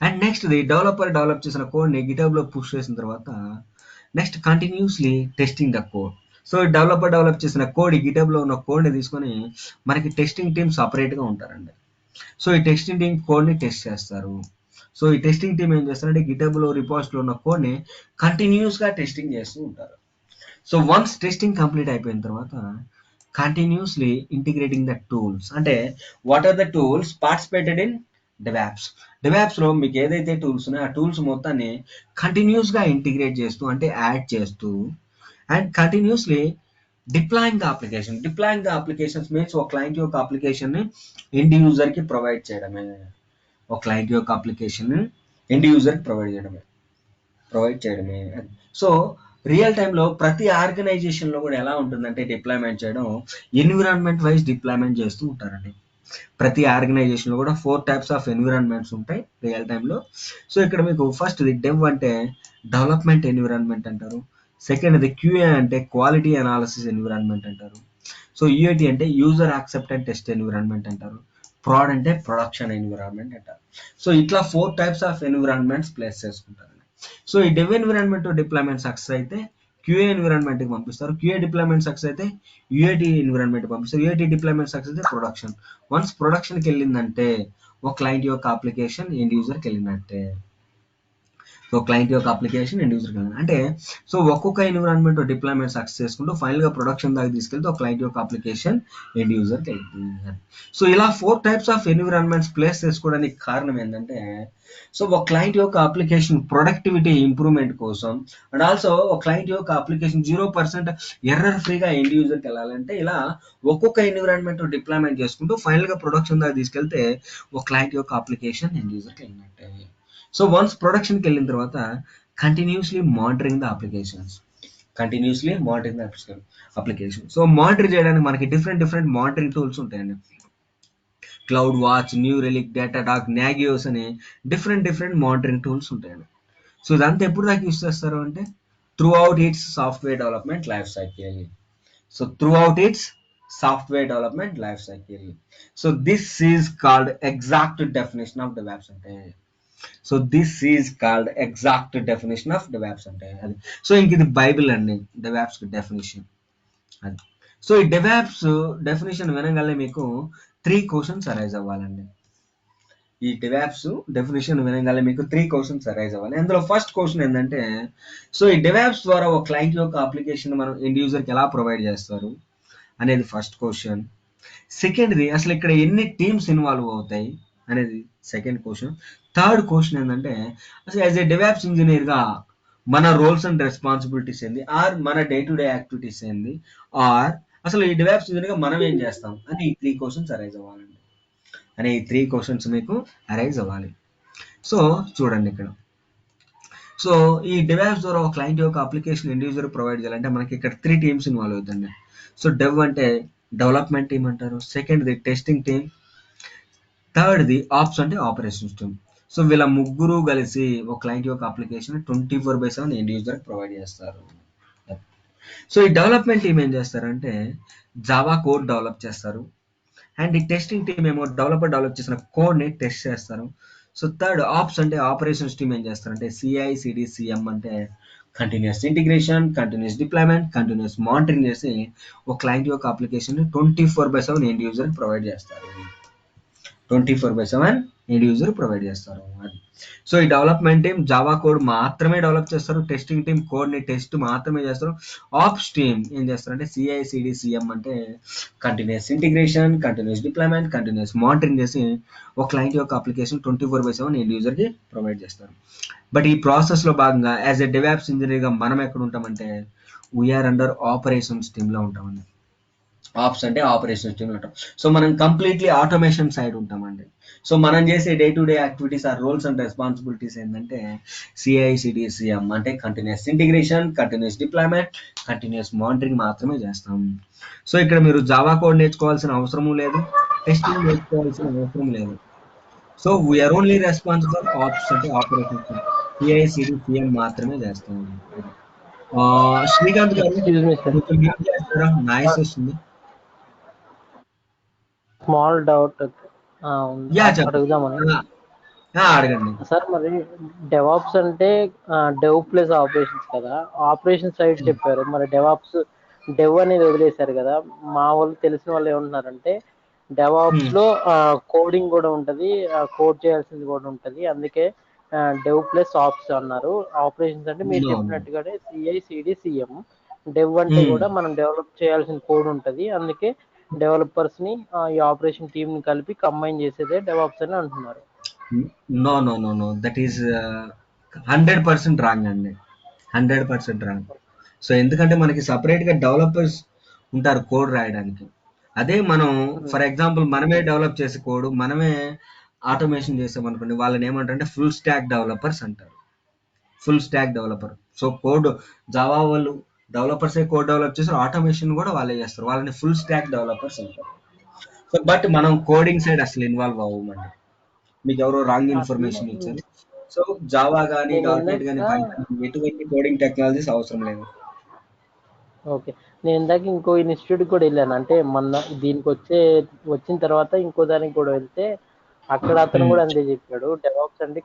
And next the developer develop చేసిన కోడ్ని గిట్హబ్లో పుష్ చేసిన తర్వాత next continuously testing the code. So developer develop చేసిన కోడ్ ఈ గిటబ్లో ఉన్న కోడ్ని తీసుకొని మనకి టెస్టింగ్ టీమ్ సపరేట్గా ఉంటారండి. సో ఈ టెస్టింగ్ టీమ్ కోడ్ని టెస్ట్ చేస్తారు. సో ఈ టెస్టింగ్ టీమ్ ఏం చేస్తారంటే గిటబ్లో రిపాజిటరీలో ఉన్న కోడ్ని కంటిన్యూస్గా టెస్టింగ్ చేస్తూ ఉంటారు. సో వన్స్ టెస్టింగ్ కంప్లీట్ అయిపోయిన తర్వాత కంటిన్యూస్లీ ఇంటిగ్రేటింగ్ ద టూల్స్. అంటే what are the tools participated in DevOps. డెవాప్స్లో మీకు ఏదైతే టూల్స్ ఉన్నాయో ఆ టూల్స్ మొత్తాన్ని కంటిన్యూస్గా ఇంటిగ్రేట్ చేస్తూ అంటే యాడ్ చేస్తూ and continuously deploying the application. Deploying the applications means ఒక క్లయింట్ యొక్క అప్లికేషన్ని ఎండ్ యూజర్కి ప్రొవైడ్ చేయడమే. ఒక క్లయింట్ యొక్క అప్లికేషన్ ఎండ్ యూజర్కి ప్రొవైడ్ చేయడమే. సో రియల్ టైంలో ప్రతి ఆర్గనైజేషన్లో కూడా ఎలా ఉంటుందంటే డిప్లాయ్మెంట్ చేయడం ఎన్విరాన్మెంట్ వైజ్ డిప్లాయ్మెంట్ చేస్తూ ఉంటారండి. ప్రతి ఆర్గనైజేషన్లో కూడా 4 టైప్స్ ఆఫ్ ఎన్విరాన్మెంట్స్ ఉంటాయి రియల్ టైంలో. సో ఇక్కడ మీకు ఫస్ట్ డెవ్ అంటే డెవలప్మెంట్ ఎన్విరాన్మెంట్ అంటారు. సెకండ్ క్యూఏ అంటే క్వాలిటీ అనాలిసిస్ ఎన్విరాన్మెంట్ అంటారు. సో యూఏటి అంటే user accept and test environment అంటారు. ప్రాడ్ అంటే ప్రొడక్షన్ ఎన్విరాన్మెంట్ అంటారు. సో ఇట్లా 4 టైప్స్ ఆఫ్ ఎన్విరాన్మెంట్స్ ప్లేస్ చేసుకుంటారు. సో ఈ డెవ్ ఎన్విరాన్మెంట్ డిప్లాయ్మెంట్ సక్సెస్ అయితే క్యూఏ ఎన్విరాన్మెంట్కి పంపిస్తారు. క్యూఏ డిప్లాయ్మెంట్ సక్సెస్ అయితే యూఏటి ఎన్విరాన్మెంట్ పంపిస్తారు. యూఏటి డిప్లాయ్మెంట్ సక్సెస్ అయితే ప్రొడక్షన్. వన్స్ ప్రొడక్షన్కి వెళ్ళిందంటే ఒక క్లయింట్ యొక్క అప్లికేషన్ ఎండ్ యూజర్కి వెళ్ళినట్టే. సో క్లయింట్ యొక్క అప్లికేషన్ ఎండ్ యూజర్కి వెళ్ళిన అంటే సో ఒక్కొక్క ఎన్విరాన్మెంట్ డిప్లాయ్మెంట్ సక్సెస్ చేసుకుంటూ ఫైనల్గా ప్రొడక్షన్ దాకా తీసుకెళ్తే ఒక క్లయింట్ యొక్క అప్లికేషన్ ఎండ్ యూజర్కి వెళ్తుంది. సో ఇలా 4 టైప్స్ ఆఫ్ ఎన్విరాన్మెంట్స్ ప్లేస్ చేసుకోవడానికి కారణం ఏంటంటే సో ఒక క్లయింట్ యొక్క అప్లికేషన్ ప్రొడక్టివిటీ ఇంప్రూవ్మెంట్ కోసం అండ్ ఆల్సో ఒక క్లయింట్ యొక్క అప్లికేషన్ 0% ఎర్రర్ ఫ్రీగా ఎండ్ యూజర్కి వెళ్ళాలంటే ఇలా ఒక్కొక్క ఎన్విరాన్మెంట్ డిప్లాయ్మెంట్ చేసుకుంటూ ఫైనల్గా ప్రొడక్షన్ దాకా తీసుకెళ్తే ఒక క్లయింట్ యొక్క అప్లికేషన్ ఎండ్ యూజర్కి వెళ్ళినట్టే. సో వన్స్ ప్రొడక్షన్కి వెళ్ళిన తర్వాత continuously monitoring the applications. Application. So monitor చేయడానికి మనకి డిఫరెంట్ మానిటరింగ్ టూల్స్ ఉంటాయండి. Cloud watch, New Relic, Datadog, Nagios అనే డిఫరెంట్ మానిటరింగ్ టూల్స్ ఉంటాయండి. సో ఇదంతా ఎప్పుడు దాకా యూస్ చేస్తారు అంటే throughout its software development life cycle. So throughout its software development life cycle. So this is called exact definition of DevOps అంటే. So this is called exact definition of DevOps అంటే అది. So ఇంక ఇది Bible అండి DevOps definition అది. సో ఈ DevOps definition వినగానే మీకు 3 క్వశ్చన్స్ అరైజ్ అవ్వాలండి. ఈ డెవాప్స్ డెఫినేషన్ వినగానే మీకు 3 క్వశ్చన్స్ అరైజ్ అవ్వాలి. అందులో ఫస్ట్ క్వశ్చన్ ఏంటంటే సో ఈ డెవాప్స్ ద్వారా ఒక క్లయింట్ యొక్క అప్లికేషన్ మనం ఎండ్ యూజర్కి ఎలా ప్రొవైడ్ చేస్తారు అనేది ఫస్ట్ క్వశ్చన్. సెకండ్ది అసలు ఇక్కడ ఎన్ని టీమ్స్ ఇన్వాల్వ్ అవుతాయి అనేది సెకండ్ క్వశ్చన్. థర్డ్ క్వశ్చన్ ఏంటంటే అసలు యాజ్ ఏ డెవాప్స్ ఇంజనీర్గా మన రోల్స్ అండ్ రెస్పాన్సిబిలిటీస్ ఏంది, ఆర్ మన డే టు డే యాక్టివిటీస్ ఏంది, ఆర్ అసలు ఈ డెవాప్స్ ఇంజనీర్గా మనం ఏం చేస్తాం అని ఈ 3 క్వశ్చన్స్ అరైజ్ అవ్వాలండి. ఈ 3 క్వశ్చన్స్ మీకు అరైజ్ అవ్వాలి. సో చూడండి ఇక్కడ. సో ఈ డెవాప్స్ ద్వారా ఒక క్లయింట్ యొక్క అప్లికేషన్ ఎండ్ యూజర్ ప్రొవైడ్ చేయాలంటే మనకి ఇక్కడ 3 టీమ్స్ ఇన్వాల్వ్ అవుతుంది. సో డెవ్ అంటే డెవలప్మెంట్ టీమ్ అంటారు. సెకండ్ది టెస్టింగ్ టీమ్. థర్డ్ది ఆప్స్ అంటే ఆపరేషన్స్ టీమ్. సో వీళ్ళ ముగ్గురు కలిసి ఒక క్లయింట్ యొక్క అప్లికేషన్ 24/7 ఎండ్ యూజర్ ప్రొవైడ్ చేస్తారు. సో ఈ డెవలప్మెంట్ టీమ్ ఏం చేస్తారంటే జావా కోడ్ డెవలప్ చేస్తారు. అండ్ ఈ టెస్టింగ్ టీమ్ ఏమో డెవలప్ చేసిన కోడ్ని టెస్ట్ చేస్తారు. సో థర్డ్ ఆప్స్ అంటే ఆపరేషన్స్ టీమ్ ఏం చేస్తారంటే CI/CD/CM అంటే continuous integration, continuous deployment, continuous monitoring చేసి ఒక క్లయింట్ యొక్క అప్లికేషన్ 24/7 ఎండ్ యూజర్ ప్రొవైడ్ చేస్తారు. 24/7 ఎండ్ యూజర్ ప్రొవైడ్ చేస్తారు అది. సో ఈ డెవలప్మెంట్ టీమ్ జావా కోడ్ మాత్రమే డెవలప్ చేస్తారు. టెస్టింగ్ టీమ్ కోడ్ని టెస్ట్ మాత్రమే చేస్తారు. ఆప్స్ టీమ్ ఏం చేస్తారంటే CI/CD/CM అంటే continuous integration, continuous deployment, continuous monitoring చేసి ఒక క్లయింట్ యొక్క అప్లికేషన్ 24/7 ఎండ్ యూజర్కి ప్రొవైడ్ చేస్తారు. బట్ ఈ ప్రాసెస్లో భాగంగా యాజ్ ఎ డెవాప్స్ ఇంజనీర్గా మనం ఎక్కడ ఉంటామంటే వీఆర్ అండర్ ఆపరేషన్స్ టీంలో ఉంటామండి. ఆప్స్ అంటే ఆపరేషన్స్ టీమ్ ఉంటాం. సో మనం కంప్లీట్లీ ఆటోమేషన్ సైడ్ ఉంటామండి. సో మనం చేసే day to day activities or roles and responsibilities ఏంటంటే CI/CD/CM అంటే continuous integration, continuous deployment, continuous monitoring మాత్రమే చేస్తాం. సో ఇక్కడ మీరు జావా కోడ్ నేర్చుకోవాల్సిన అవసరం లేదు, టెస్టింగ్ నేర్చుకోవాల్సిన అవసరం లేదు. So we are only responsible ops అంటే ఆపరేషన్స్ CI/CD/CM మాత్రమే చేస్తాం. శ్రీకాంత్ గారు Excuse me, sir. కొంచెం మ్యూట్ చేస్తారా? నాయిస్ వస్తుంది. స్మాల్ డౌట్ యా చెప్పండి. అడుగుదామని. అడగండి. సార్ మరి డెవాప్స్ అంటే డెవ్ ప్లస్ ఆపరేషన్స్ కదా, ఆపరేషన్ సైడ్ చెప్పారు, మరి డెవ్ అనేది వదిలేశారు కదా. మా వాళ్ళు తెలిసిన వాళ్ళు ఏమంటున్నారంటే డెవాప్స్ లో కోడింగ్ కూడా ఉంటది, కోడ్ చేయాల్సింది కూడా ఉంటది, అందుకే డెవ్ ప్లస్ ఆప్స్ అన్నారు. ఆపరేషన్స్ అంటే మీరు చెప్పినట్టుగానే CI/CD/CM. డెవ్ అంటే ఉమ్. కూడా మనం డెవలప్ చేయాల్సిన కోడ్ ఉంటుంది, అందుకే డెవలపర్స్ ని ఈ ఆపరేషన్ టీమ్ ని కలిపి కంబైన్ చేసేదే డెవాప్స్ అని అంటున్నారు. No no no no that is 100% wrong అండి. 100% రాంగ్. సో ఎందుకంటే మనకి సపరేట్గా డెవలపర్స్ ఉంటారు కోడ్ రాయడానికి. అదే మనం ఉమ్, ఫర్ ఎగ్జాంపుల్ మనమే డెవలప్ చేసే కోడ్ మనమే ఆటోమేషన్ చేసామనుకోండి, వాళ్ళని ఏమంటారంటే ఫుల్ స్టాక్ డెవలపర్స్ అంటారు. Full stack developer. So code Java వాళ్ళు డెవలపర్సే కోడ్ డెవలప్ చేస్తారు, ఆటోమేషన్ కూడా వాళ్ళే చేస్తారు, వాళ్ళని ఫుల్ స్టాక్ డెవలపర్స్ అంటారు. సో బట్ మనం కోడింగ్ సైడ్ అసలు ఇన్వాల్వ్ అవ్వమండి. మీకు ఎవరో రాంగ్ అట్లా ఇన్ఫర్మేషన్ ఇచ్చారు. సో జావా కానీ నేను డాట్ నెట్ ఇందాక కానీ పైథాన్ ఎటువంటి కోడింగ్ టెక్నాలజీస్ అవసరం లేదు. ఓకే, నేను ఇందాక ఇంకో ఇన్స్టిట్యూట్ కూడా వెళ్ళాను, అంటే మొన్న దీనికి వచ్చిన తర్వాత ఇంకో దానికి కూడా వెళ్తే అక్కడ అతను ఉమ్. కూడా అంతే చెప్పాడు. డెవాప్స్ అంటే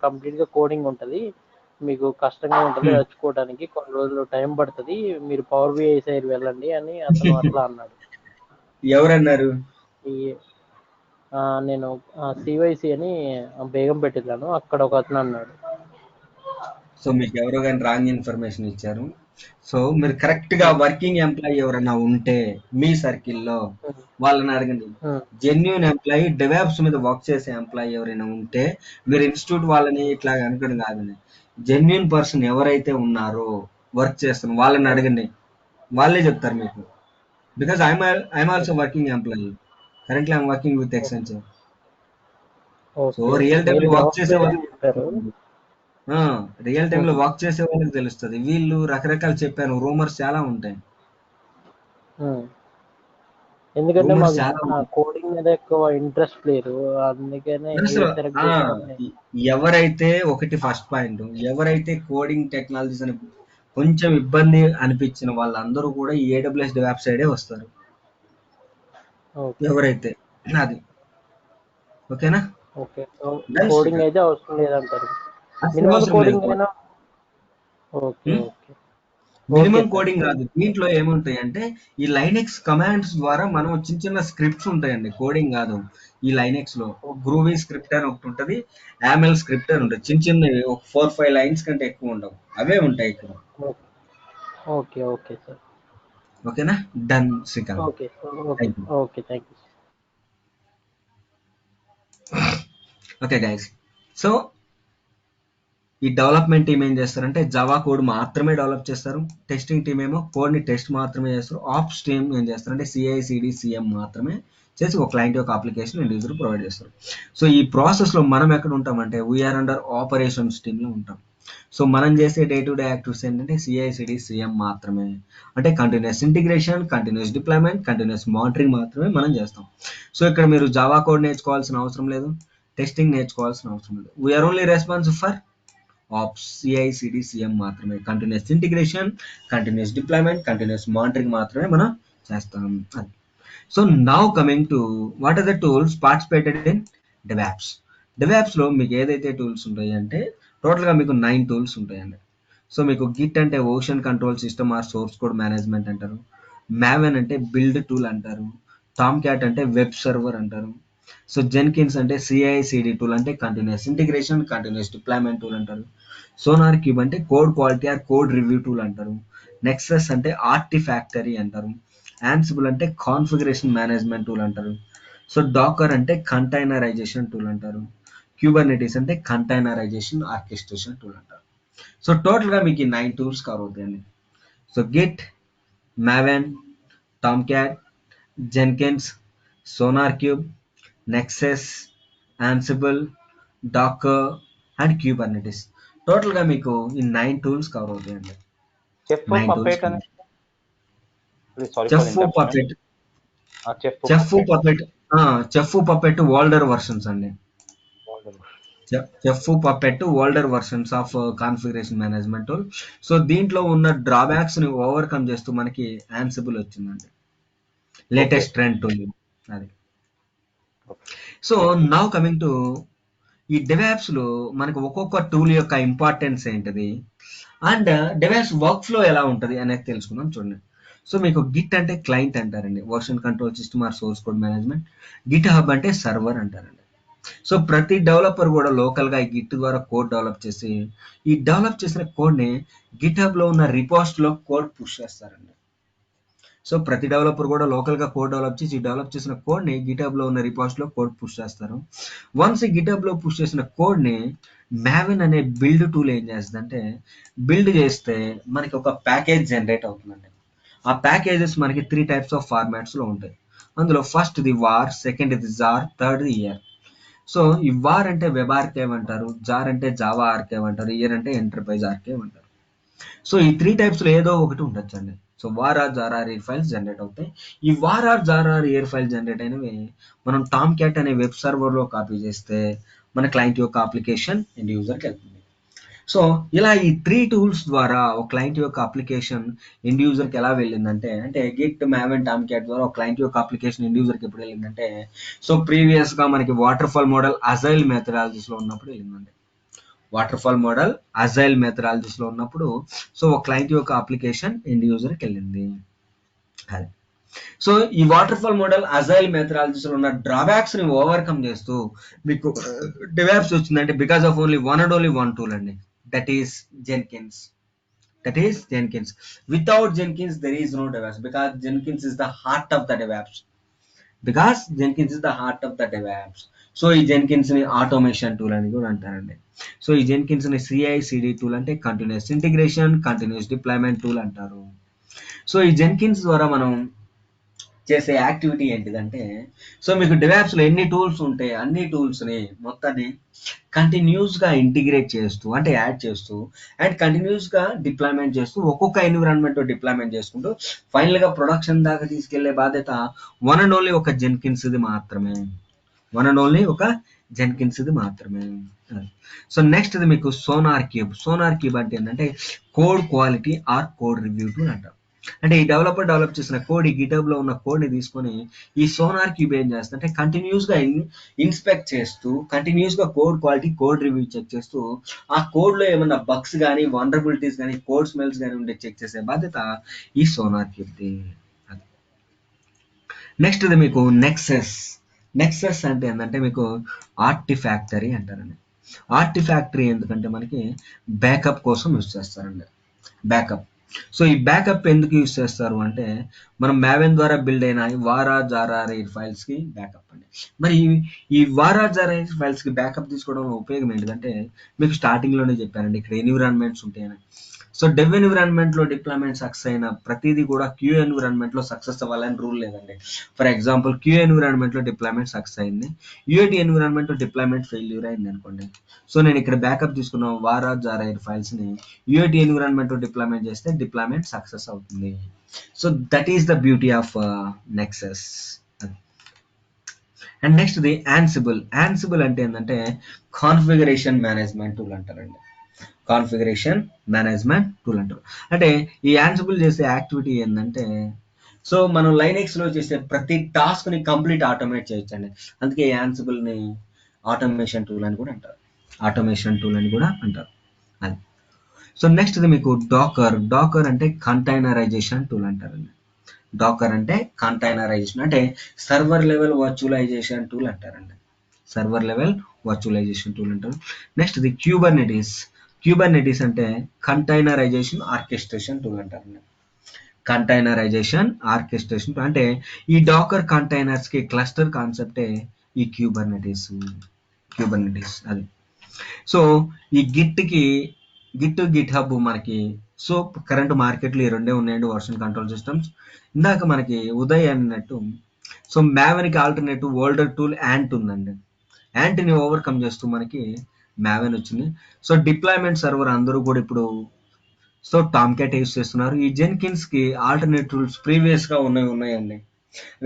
కంప్లీట్ గా కోడింగ్ ఉంటది, మీకు కష్టంగా ఉంటుంది ఉమ్. నేర్చుకోవడానికి, కొన్ని రోజులు టైం పడుతుంది, మీరు పవర్ బిఐ సైడ్ వెళ్ళండి అని అతను అట్లా అన్నాడు. ఎవరన్నారు? ఈ నేను సివైసి అని బేగం పెట్టిన్నాను, అక్కడ ఒక అతను అన్నాడు. సో మీకు ఎవరో కానీ రాంగ్ ఇన్ఫర్మేషన్ ఇచ్చారు. సో మీరు కరెక్ట్ గా ఉమ్, వర్కింగ్ ఎంప్లాయీ ఎవరైనా ఉంటే మీ సర్కిల్లో ఉమ్, వాళ్ళని అడగండి. ఉమ్, జెన్యున్ ఎంప్లాయీ డెవాప్స్ మీద వర్క్ చేసే ఎంప్లాయీ ఎవరైనా ఉంటే, మీరు ఇన్స్టిట్యూట్ వాళ్ళని ఇట్లా అనుకోవడం కాదండి. జెన్యున్ పర్సన్ ఎవరైతే ఉన్నారో వర్క్ చేస్తున్న వాళ్ళని ఉమ్. అడగండి, వాళ్ళే చెప్తారు మీకు. Because I'm also working employee. Currently I'm working with Accenture. So okay, okay, real మీరు టైంలో వర్క్ డెవాప్స్ చేసే మీదే వాళ్ళకి చెప్పారు. రియల్ టైంలో ఉమ్, వర్క్ చేసే వాళ్ళకి తెలుస్తుంది. వీళ్ళు రకరకాలు చెప్పాను, రూమర్స్ చాలా ఉంటాయి. ఉమ్. ఎందుకంటే రూమర్స్ మాకు చాలా ఉంటాయి. కోడింగ్ మీద ఎక్కువ ఇంట్రెస్ట్ లేదు, అందుకనే అసలు ఏది సెలెక్ట్ ఆ, చేసుకోవాలని. ఎవరైతే ఒకటి ఫస్ట్ పాయింట్, ఎవరైతే కోడింగ్ టెక్నాలజీస్ అని కొంచెం ఇబ్బంది అనిపించిన వాళ్ళందరూ కూడా ఈ ఏడబ్ల్యూఎస్ డెవాప్ సైడే వస్తారు. ఓకే, ఎవరైతే అది ఓకేనా. Okay, so done coding Srikanth. అయితే అవసరం లేదంటారు. అసలు మినిమల్ అవసరం లేదు కోడింగ్ కోడ్. అయినా. Okay, okay, okay minimum sir. Coding కాదు, దీంట్లో ఏముంటాయి అంటే ఈ లైనెక్స్ కమాండ్స్ ద్వారా మనం చిన్న చిన్న స్క్రిప్ట్స్ ఉంటాయండి, కోడింగ్ కాదు. ఈ లైనెక్స్ లో గ్రూవీ స్క్రిప్ట్ అని ఒకటి ఉంటుంది, యామెల్ స్క్రిప్ట్ అని ఉంటుంది. చిన్న చిన్నవి ఒక 4-5 లైన్స్ కంటే ఎక్కువ ఉండవు, అవే ఉంటాయి ఇక్కడ. Okay, okay, okay sir. ఓకేనా. Done Srikanth. Okay, okay, thank you. Okay, thank you. Okay guys. So ఈ డెవలప్మెంట్ టీమ్ ఏం చేస్తారంటే జావా కోడ్ మాత్రమే డెవలప్ చేస్తారు, టెస్టింగ్ టీమ్ ఏమో కోడ్ని టెస్ట్ మాత్రమే చేస్తారు, ఆప్స్ టీమ్ ఏం చేస్తారంటే సిఐ సిఎం మాత్రమే చేసి ఒక క్లయింట్ యొక్క అప్లికేషన్ అండ్ యూజర్ ప్రొవైడ్ చేస్తారు. సో ఈ ప్రాసెస్లో మనం ఎక్కడ ఉంటామంటే వీఆర్ అండర్ ఆపరేషన్స్ టీంలో ఉంటాం. సో మనం చేసే డే టు డే యాక్టివిటీస్ ఏంటంటే సిఎం మాత్రమే, అంటే continuous integration, continuous deployment, continuous monitoring మాత్రమే మనం చేస్తాం. సో ఇక్కడ మీరు జావా కోడ్ నేర్చుకోవాల్సిన అవసరం లేదు, టెస్టింగ్ నేర్చుకోవాల్సిన అవసరం లేదు. We're only responsible for ops CM మాత్రమే, continuous integration, continuous deployment, continuous monitoring మాత్రమే మనం చేస్తాం. అది. So now coming to what are the tools participated in DevOps. డెవాప్స్లో మీకు ఏదైతే టూల్స్ ఉంటాయి అంటే టోటల్గా మీకు 9 టూల్స్ ఉంటాయండి. సో మీకు గిట్ అంటే version control system or source code management అంటారు, మ్యావెన్ అంటే బిల్డ్ టూల్ అంటారు, టామ్ క్యాట్ అంటే వెబ్ సర్వర్ అంటారు, సో జెన్కిన్స్ అంటే సిఐసిడి టూల్ అంటే continuous integration, continuous deployment tool అంటారు, సోనార్ క్యూబ్ అంటే code quality or code review tool అంటారు, నెక్సస్ అంటే ఆర్టిఫాక్టరీ అంటారు, యాన్సిబుల్ అంటే కాన్ఫిగరేషన్ మేనేజ్మెంట్ టూల్ అంటారు, సో డాకర్ అంటే కంటైనరైజేషన్ టూల్ అంటారు, క్యూబర్నెటీస్ అంటే కంటైనరైజేషన్ ఆర్కెస్ట్రేషన్ టూల్ అంటారు. సో టోటల్గా మీకు ఈ 9 టూల్స్ కవర్ అవుతాయండి. So Git, Maven, Tomcat, Jenkins, SonarQube, Nexus, Ansible, Docker and Kubernetes. టోటల్గా మీకు ఈ 9 టూల్స్ కవర్ అవుతాయండి. చెఫ్ 9 టూల్స్ పపెట్ అని sorry for Chef interruption. Puppet Chef Puppet older versions అండి. Chef Puppet older versions of configuration management tool. So దీంట్లో ఉన్న drawbacks ని overcome చేస్తూ మనకి యాన్సిబుల్ వచ్చిందండి, లేటెస్ట్ ట్రెండ్ టూల్ అది. సో నౌ కమింగ్ టు ఈ డెవాప్స్ లో మనకు ఒక్కొక్క టూల్ యొక్క ఇంపార్టెన్స్ ఏంటిది అండ్ డెవాప్స్ వర్క్ ఫ్లో ఎలా ఉంటుంది అనేది తెలుసుకుందాం. చూడండి. సో మీకు గిట్ అంటే క్లయింట్ అంటారండి, version control system or source code management. GitHub అంటే సర్వర్ అంటారండి. సో ప్రతి డెవలపర్ కూడా లోకల్గా ఈ గిట్ ద్వారా కోడ్ డెవలప్ చేసి ఈ డెవలప్ చేసిన కోడ్ని గిట్ హబ్లో ఉన్న రిపోస్ట్లో కోడ్ పుష్ చేస్తారండి. సో ప్రతి డెవలపర్ కూడా లోకల్గా కోడ్ డెవలప్ చేసి డెవలప్ చేసిన కోడ్ని గిట్ హబ్లో ఉన్న రిపోస్ట్లో కోడ్ పుష్ చేస్తారు. వన్స్ ఈ గిట్ హబ్లో పుష్ చేసిన కోడ్ని మావెన్ అనే బిల్డ్ టూల్ ఏం చేస్తుందంటే బిల్డ్ చేస్తే మనకి ఒక ప్యాకేజ్ జనరేట్ అవుతుందండి. ఆ ప్యాకేజెస్ మనకి 3 టైప్స్ ఆఫ్ ఫార్మాట్స్లో ఉంటాయి. అందులో ఫస్ట్ ఇది వార్, సెకండ్ ఇది జార్, థర్డ్ ఇయర్. సో ఈ వార్ అంటే వెబ్ ఆర్కైవ్ అంటారు, జార్ అంటే జావా ఆర్కైవ్ అంటారు, ఇయర్ అంటే ఎంటర్ప్రైజ్ ఆర్కైవ్ అంటారు. సో ఈ 3 టైప్స్లో ఏదో ఒకటి ఉండొచ్చు అండి. సో వార్ or JAR or EAR files generate అవుతాయి. ఈ వార్ or JAR or EAR file generate అయినవి మనం టామ్ క్యాట్ అనే వెబ్ సర్వర్లో కాపీ చేస్తే మన క్లయింట్ యొక్క అప్లికేషన్ ఎండ్ యూజర్కి వెళ్తుంది. సో ఇలా ఈ 3 టూల్స్ ద్వారా ఒక క్లయింట్ యొక్క అప్లికేషన్ ఎండ్ యూజర్కి ఎలా వెళ్ళిందంటే అంటే గిట్ మావెన్ టామ్ క్యాట్ ద్వారా ఒక క్లయింట్ యొక్క అప్లికేషన్ ఎండ్ యూజర్కి ఎప్పుడు వెళ్ళిందంటే సో ప్రీవియస్గా మనకి వాటర్ ఫాల్ మోడల్ అజైల్ మెథడాలజీస్లో ఉన్నప్పుడు వెళ్ళిందండి. వాటర్ ఫాల్ మోడల్ అజైల్ మెథడాలజీస్లో ఉన్నప్పుడు సో ఒక క్లయింట్ యొక్క అప్లికేషన్ ఎండ్ యూజర్కి వెళ్ళింది. అది సో ఈ వాటర్ ఫాల్ మోడల్ అజైల్ మెథడాలజీస్లో ఉన్న డ్రాబ్యాక్స్ ని ఓవర్కమ్ చేస్తూ మీకు డెవాప్స్ వచ్చిందంటే because of only one and only one tool అండి, that is Jenkins. Without Jenkins there is no DevOps because Jenkins is the heart of the DevOps. So ఈ Jenkins ని automation tool అని కూడా అంటారండి. So ఈ Jenkins ని CI/CD tool అంటే continuous integration, continuous deployment tool అంటారు. సో ఈ జెన్కిన్స్ ద్వారా మనం చేసే యాక్టివిటీ ఏంటిదంటే సో మీకు డెవాప్స్లో ఎన్ని టూల్స్ ఉంటే అన్ని టూల్స్ని మొత్తాన్ని కంటిన్యూస్గా ఇంటిగ్రేట్ చేస్తూ అంటే యాడ్ చేస్తూ అండ్ కంటిన్యూస్గా డిప్లాయ్మెంట్ చేస్తూ ఒక్కొక్క ఎన్విరాన్మెంట్ డిప్లాయ్మెంట్ చేసుకుంటూ ఫైనల్గా ప్రొడక్షన్ దాకా తీసుకెళ్లే బాధ్యత వన్ అండ్ ఓన్లీ ఒక జెన్కిన్స్ది మాత్రమే. సో నెక్స్ట్ ఇది మీకు సోనార్ క్యూబ్ అంటే ఏంటంటే code quality or code review tool అంటారు. అంటే ఈ డెవలప్ చేసిన కోడ్ ఈ గిటబ్ లో ఉన్న కోడ్ ని తీసుకొని ఈ సోనార్ క్యూబ్ ఏం చేస్తుందంటే కంటిన్యూస్ గా ఇన్స్పెక్ట్ చేస్తూ కంటిన్యూస్ గా code quality code review check చేస్తూ ఆ కోడ్ లో ఏమన్నా బగ్స్ కానీ వనరబిలిటీస్ కానీ కోడ్ స్మెల్స్ కానీ ఉండే చెక్ చేసే బాధ్యత ఈ సోనార్ క్యూబ్ ది. నెక్స్ట్ ఇది మీకు నెక్సెస్ అంటే ఏంటంటే మీకు ఆర్టిఫాక్టరీ అంటారండి. ఆర్టిఫాక్టరీ ఎందుకంటే మనకి బ్యాకప్ కోసం యూజ్ చేస్తారండి. బ్యాకప్ సో ఈ బ్యాకప్ ఎందుకు యూజ్ చేస్తారు అంటే మనం మావెన్ ద్వారా బిల్డ్ అయిన వారా జారా రైర్ ఫైల్స్ కి బ్యాకప్ అండి. మరి ఈ వారా జారా రైర్ ఫైల్స్ కి బ్యాకప్ తీసుకోవడం ఉపయోగం ఏంటంటే మీకు స్టార్టింగ్ లోనే చెప్పానండి ఇక్కడ ఎన్విరాన్మెంట్స్ ఉంటాయని. సో డెవ్ ఎన్విరాన్మెంట్ లో డిప్లాయ్మెంట్ సక్సెస్ అయిన ప్రతిదీ కూడా క్యూ ఎన్విరాన్మెంట్ లో సక్సెస్ అవ్వాలని రూల్ లేదండి. ఫర్ ఎగ్జాంపుల్ క్యూ ఎన్విరాన్మెంట్ లో డిప్లాయ్మెంట్ సక్సెస్ అయింది, యూఏటి ఎన్విరాన్మెంట్ లో డిప్లాయ్మెంట్ ఫెయిల్యూర్ అయింది అనుకోండి. సో నేను ఇక్కడ బ్యాకప్ తీసుకున్న వారా జారైర్ ఫైల్స్ ని యూఏటి ఎన్విరాన్మెంట్ లో డిప్లాయ్మెంట్ చేస్తే డిప్లాయ్మెంట్ సక్సెస్ అవుతుంది. So that is the beauty of nexus. And next the Ansible అంటే ఏంటంటే కాన్ఫిగరేషన్ మేనేజ్మెంట్ టూల్ అంటారండి. అంటే ఈ యాన్సిబుల్ చేసే యాక్టివిటీ ఏంటంటే సో మనం లైనెక్స్ లో చేసే ప్రతి టాస్క్ ని కంప్లీట్ ఆటోమేట్ చేయొచ్చండి. అందుకే యాన్సిబుల్ ని ఆటోమేషన్ టూల్ అని కూడా అంటారు. అది సో నెక్స్ట్ ఇది మీకు డాకర్ అంటే కంటైనరైజేషన్ టూల్ అంటారండి. అంటే సర్వర్ లెవెల్ వర్చువలైజేషన్ టూల్ అంటారండి. నెక్స్ట్ ఇది క్యూబర్నెటిస్ అంటే కంటైనరైజేషన్ ఆర్కెస్ట్రేషన్ టూల్ అంటారండి. అంటే ఈ డాకర్ కంటైనర్స్ కి క్లస్టర్ కాన్సెప్టే ఈ క్యూబర్నెటిస్. అది సో ఈ గిట్ హబ్ మనకి సో కరెంట్ మార్కెట్లో ఈ రెండే ఉన్నాయండి వర్షన్ కంట్రోల్ సిస్టమ్స్. ఇందాక మనకి ఉదయ్ అన్నట్టు సో మావెన్కి ఆల్టర్నేటివ్ ఓల్డర్ టూల్ యాంట్ ఉందండి. యాంట్ని ఓవర్కమ్ చేస్తూ మనకి మావెన్ వచ్చింది. సో డిప్లాయ్మెంట్ సర్వర్ అందరూ కూడా ఇప్పుడు సో టామ్ క్యాట్ యూస్ చేస్తున్నారు. ఈ జెన్కిన్స్ కి ఆల్టర్నేట్ టూల్స్ ప్రీవియస్ గా ఉన్నాయండి.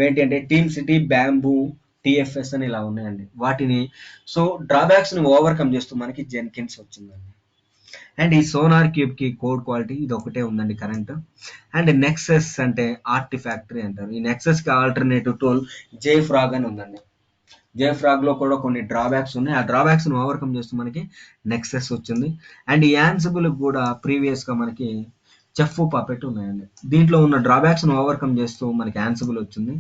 ఏంటి అంటే టీమ్ సిటీ, బ్యాంబూ, TFS అని ఇలా ఉన్నాయండి. వాటిని సో డ్రాబ్యాక్స్ ని ఓవర్కమ్ చేస్తూ మనకి జెన్కిన్స్ వచ్చిందండి. అండ్ ఈ సోనార్ క్యూబ్ కి కోడ్ క్వాలిటీ ఇది ఒకటే ఉందండి కరెంట్. అండ్ నెక్సెస్ అంటే ఆర్టిఫాక్టరీ అంటారు. ఈ నెక్సెస్ కి ఆల్టర్నేటివ్ టూల్ JFrog అని ఉందండి. JFrog లో కూడా కొన్ని డ్రాబ్యాక్స్ ఉన్నాయి. ఆ డ్రాబ్యాక్స్ ని ఓవర్కమ్ చేస్తూ మనకి నెక్సెస్ వచ్చింది. అండ్ ఈ యాన్సిబుల్ కూడా ప్రీవియస్ గా మనకి చెఫ్, పపెట్ ఉన్నాయండి. దీంట్లో ఉన్న డ్రాబ్యాక్స్ను ఓవర్కమ్ చేస్తూ మనకి యాన్సిబుల్ వచ్చింది.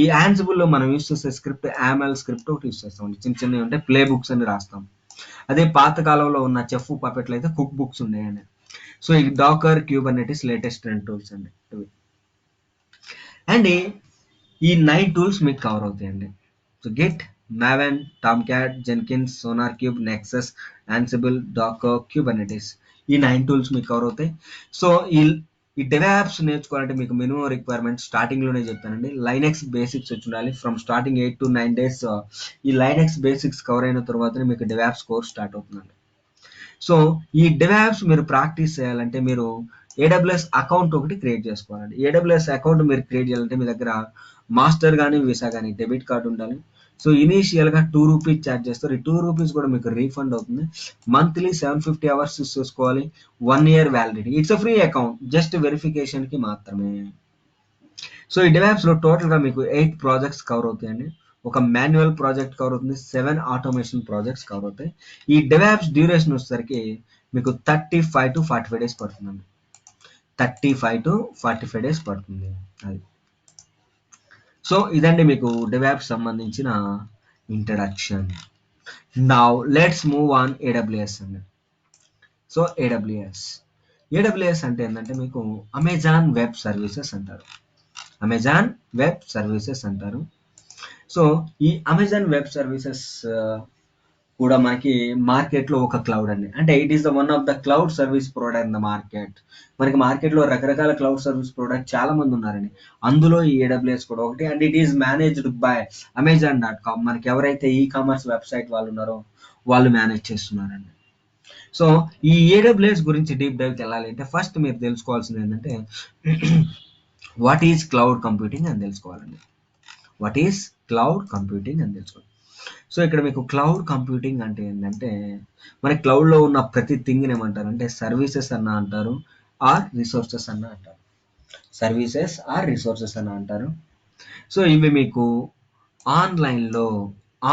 ఈ యాన్సిబుల్లో మనం యూస్ చేసే స్క్రిప్ట్ యామెల్ స్క్రిప్ట్ ఒకటి యూస్ చేస్తాం. చిన్న చిన్నవి ఉంటే ప్లే బుక్స్ అని రాస్తాం. అదే పాత కాలంలో ఉన్న చెఫ్, పపెట్లు అయితే కుక్ బుక్స్ ఉన్నాయండి. సో ఈ డాకర్, క్యూబర్నెటిస్ లేటెస్ట్ 2 టూల్స్ అండి ఇవి. అండ్ ఈ 9 టూల్స్ మీకు కవర్ అవుతాయండి. So Git, Maven, Tomcat, Jenkins, SonarQube, Nexus, Ansible, Docker, Kubernetes ఈ 9 టూల్స్ మీకు కవర్ అవుతాయి. సో ఈ డెవాప్స్ నేర్చుకోవాలంటే మీకు మినిమం రిక్వైర్మెంట్ స్టార్టింగ్లోనే చెప్పానండి. లైనెక్స్ బేసిక్స్ వచ్చి ఉండాలి. ఫ్రమ్ స్టార్టింగ్ 8 to 9 days ఈ లైనెక్స్ బేసిక్స్ కవర్ అయిన తర్వాతనే మీకు డెవాప్స్ కోర్స్ స్టార్ట్ అవుతుందండి. సో ఈ డెవాప్స్ మీరు ప్రాక్టీస్ చేయాలంటే మీరు ఏడబ్ల్యూఎస్ అకౌంట్ ఒకటి క్రియేట్ చేసుకోవాలండి. ఏడబ్ల్యూఎస్ అకౌంట్ మీరు క్రియేట్ చేయాలంటే మీ దగ్గర మాస్టర్ కానీ వీసా కానీ డెబిట్ కార్డు ఉండాలి. సో ఇనీషియల్గా ₹2 ఛార్జ్ చేస్తారు. ఈ ₹2 కూడా మీకు రీఫండ్ అవుతుంది. మంత్లీ 750 అవర్స్ యూస్ చేసుకోవాలి. 1 year వ్యాలిడిటీ. It's a free account, just వెరిఫికేషన్కి మాత్రమే. సో ఈ డెవాప్స్లో టోటల్గా మీకు 8 ప్రాజెక్ట్స్ కవర్ అవుతాయండి. ఒక మాన్యువల్ ప్రాజెక్ట్ కవర్ అవుతుంది, 7 ఆటోమేషన్ ప్రాజెక్ట్స్ కవర్ అవుతాయి. ఈ డెవాప్స్ డ్యూరేషన్ వచ్చేసరికి మీకు 35 to 45 days పడుతుందండి. 35 to 45 days పడుతుంది అది. సో ఇదండి మీకు డెవాప్స్ సంబంధించిన introduction. Now let's move on AWS అండి. సో ఏడబ్ల్యూఎస్ అంటే ఏంటంటే మీకు అమెజాన్ వెబ్ సర్వీసెస్ అంటారు. అమెజాన్ వెబ్ సర్వీసెస్ అంటారు. సో ఈ అమెజాన్ వెబ్ సర్వీసెస్ కూడా మనకి మార్కెట్లో ఒక క్లౌడ్ అండి. అంటే it is the one of the cloud service provider in the market. మనకి మార్కెట్లో రకరకాల క్లౌడ్ సర్వీస్ ప్రొవైడర్ చాలా మంది ఉన్నారండి. అందులో ఈ ఏడబ్ల్యూఎస్ కూడా ఒకటి. And it is managed by Amazon.com. మనకి ఎవరైతే ఈ కామర్స్ వెబ్సైట్ వాళ్ళు ఉన్నారో వాళ్ళు మేనేజ్ చేస్తున్నారండి. సో ఈ ఏడబ్ల్యూఎస్ గురించి డీప్ డైవ్కి వెళ్ళాలి అంటే ఫస్ట్ మీరు తెలుసుకోవాల్సింది ఏంటంటే వాట్ ఈజ్ క్లౌడ్ కంప్యూటింగ్ అని తెలుసుకోవాలండి. వాట్ ఈజ్ క్లౌడ్ కంప్యూటింగ్ అని తెలుసుకోవాలి. సో ఇక్కడ మీకు క్లౌడ్ కంప్యూటింగ్ అంటే ఏంటంటే మన క్లౌడ్లో ఉన్న ప్రతి థింగ్ని ఏమంటారు అంటే సర్వీసెస్ అన్న అంటారు, ఆర్ రిసోర్సెస్ అన్న అంటారు. సర్వీసెస్ ఆర్ రిసోర్సెస్ అన్న అంటారు. సో ఇవి మీకు ఆన్లైన్లో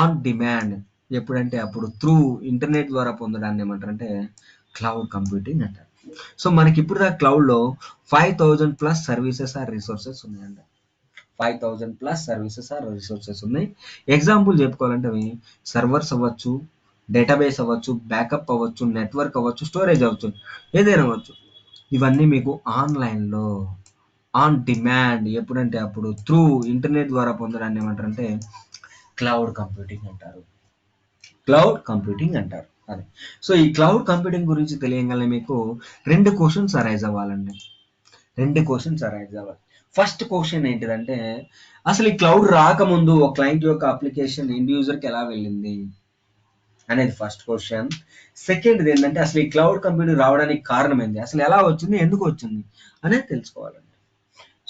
ఆన్ డిమాండ్ ఎప్పుడంటే అప్పుడు త్రూ ఇంటర్నెట్ ద్వారా పొందడాన్ని ఏమంటారు అంటే క్లౌడ్ కంప్యూటింగ్ అంటారు. సో మనకి ఇప్పుడు దా క్లౌడ్లో 5000+ సర్వీసెస్ ఆర్ రిసోర్సెస్ ఉన్నాయండి. 5000+ సర్వీసెస్ ఆర్ రిసోర్సెస్ ఉన్నాయి. ఎగ్జాంపుల్ చెప్పుకోవాలంటే అవి సర్వర్స్ అవ్వచ్చు, డేటాబేస్ అవ్వచ్చు, బ్యాకప్ అవ్వచ్చు, నెట్వర్క్ అవ్వచ్చు, స్టోరేజ్ అవ్వచ్చు, ఏదైనా అవ్వచ్చు. ఇవన్నీ మీకు ఆన్లైన్లో ఆన్ డిమాండ్ ఎప్పుడంటే అప్పుడు త్రూ ఇంటర్నెట్ ద్వారా పొందడాన్ని ఏమంటారంటే క్లౌడ్ కంప్యూటింగ్ అంటారు. క్లౌడ్ కంప్యూటింగ్ అంటారు అది. సో ఈ క్లౌడ్ కంప్యూటింగ్ గురించి తెలియగానే మీకు 2 క్వశ్చన్స్ అరైజ్ అవ్వాలండి. 2 క్వశ్చన్స్ అరైజ్ అవ్వాలి. ఫస్ట్ క్వశ్చన్ ఏంటిదంటే అసలు ఈ క్లౌడ్ రాకముందు ఒక క్లయింట్ యొక్క అప్లికేషన్ ఎండ్ యూజర్కి ఎలా వెళ్ళింది అనేది ఫస్ట్ క్వశ్చన్. సెకండ్ది ఏంటంటే అసలు ఈ క్లౌడ్ కంప్యూటింగ్ రావడానికి కారణం ఏంటి, అసలు ఎలా వచ్చింది, ఎందుకు వచ్చింది అనేది తెలుసుకోవాలండి.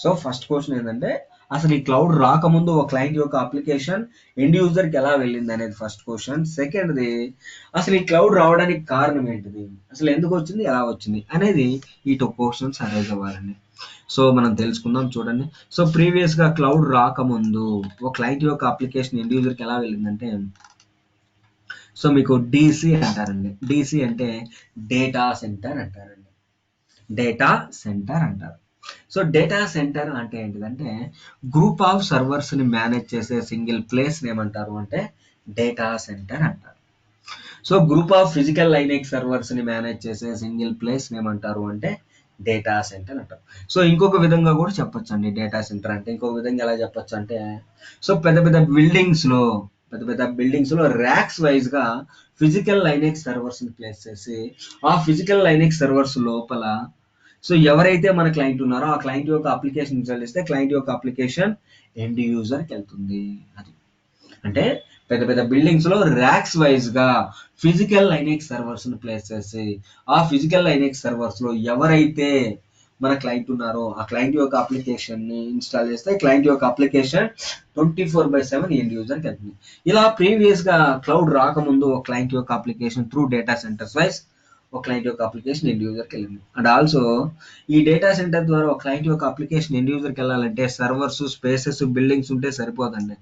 సో ఫస్ట్ క్వశ్చన్ ఏంటంటే అసలు ఈ క్లౌడ్ రాకముందు ఒక క్లయింట్ యొక్క అప్లికేషన్ ఎండ్ యూజర్కి ఎలా వెళ్ళింది అనేది ఫస్ట్ క్వశ్చన్. సెకండ్ది అసలు ఈ క్లౌడ్ రావడానికి కారణం ఏంటిది, అసలు ఎందుకు వచ్చింది, ఎలా వచ్చింది అనేది ఈ 2 క్వశ్చన్స్ అరైజ్ అవ్వాలండి. సో మనం తెలుసుకుందాం చూడండి. సో ప్రీవియస్గా క్లౌడ్ రాకముందు ఒక క్లయింట్ యొక్క అప్లికేషన్ ఎండ్ యూజర్కి ఎలా వెళ్ళిందంటే సో మీకు డీసీ అంటారండి. డీసీ అంటే డేటా సెంటర్ అంటారండి. డేటా సెంటర్ అంటారు. సో డేటా సెంటర్ అంటే ఏంటిదంటే గ్రూప్ ఆఫ్ సర్వర్స్ని మేనేజ్ చేసే సింగిల్ ప్లేస్ని ఏమంటారు అంటే డేటా సెంటర్ అంటారు. So group of physical Linux సర్వర్స్ని మేనేజ్ చేసే సింగిల్ ప్లేస్ని ఏమంటారు అంటే డేటా సెంటర్ అంటారు. సో ఇంకొక విధంగా కూడా చెప్పొచ్చు అండి డేటా సెంటర్ అంటే. ఇంకొక విధంగా ఎలా చెప్పొచ్చు అంటే సో పెద్ద పెద్ద బిల్డింగ్స్లో ర్యాక్స్ వైజ్గా ఫిజికల్ లైనెక్స్ సర్వర్స్ని ప్లేస్ చేసి ఆ ఫిజికల్ లైనెక్స్ సర్వర్స్ లోపల సో ఎవరైతే మన క్లయింట్ ఉన్నారో ఆ క్లయింట్ యొక్క అప్లికేషన్ ఇన్స్టాల్ చేస్తే క్లయింట్ యొక్క అప్లికేషన్ ఎండ్ యూజర్కి వెళ్తుంది. అది అంటే పెద్ద పెద్ద బిల్డింగ్స్లో ర్యాక్స్ వైజ్గా ఫిజికల్ లైనెక్స్ సర్వర్స్ని ప్లేస్ చేసి ఆ ఫిజికల్ లైనెక్స్ సర్వర్స్లో ఎవరైతే మన క్లయింట్ ఉన్నారో ఆ క్లయింట్ యొక్క అప్లికేషన్ని ఇన్స్టాల్ చేస్తే క్లయింట్ యొక్క అప్లికేషన్ 24/7 ఎండ్ యూజర్కి వెళ్తుంది. ఇలా ప్రీవియస్గా క్లౌడ్ రాకముందు ఒక క్లయింట్ యొక్క application through data centres wise ఒక క్లయింట్ యొక్క అప్లికేషన్ ఎండ్ యూజర్కి వెళ్ళింది. అండ్ ఆల్సో ఈ డేటా సెంటర్ ద్వారా ఒక క్లయింట్ యొక్క అప్లికేషన్ ఎండ్ యూజర్కి వెళ్ళాలంటే సర్వర్స్, స్పేసెస్, బిల్డింగ్స్ ఉంటే సరిపోదండి.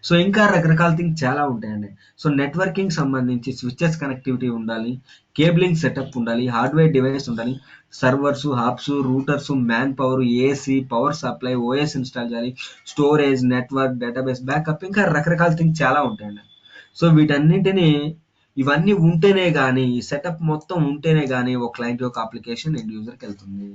సో ఇంకా రకరకాల థింగ్స్ చాలా ఉంటాయండి. సో నెట్వర్కింగ్ సంబంధించి స్విచెస్ కనెక్టివిటీ ఉండాలి, కేబులింగ్ సెటప్ ఉండాలి, హార్డ్వేర్ డివైస్ ఉండాలి, servers, hubs, routers, manpower, AC, power supply, OS install చేయాలి, స్టోరేజ్, నెట్వర్క్, డేటాబేస్, బ్యాకప్, ఇంకా రకరకాల థింగ్స్ చాలా ఉంటాయండి. సో వీటన్నింటిని ఇవన్నీ ఉంటేనే కానీ, ఈ సెటప్ మొత్తం ఉంటేనే కానీ ఒక క్లయింట్ యొక్క అప్లికేషన్ ఎండ్ యూజర్కి వెళ్తుంది.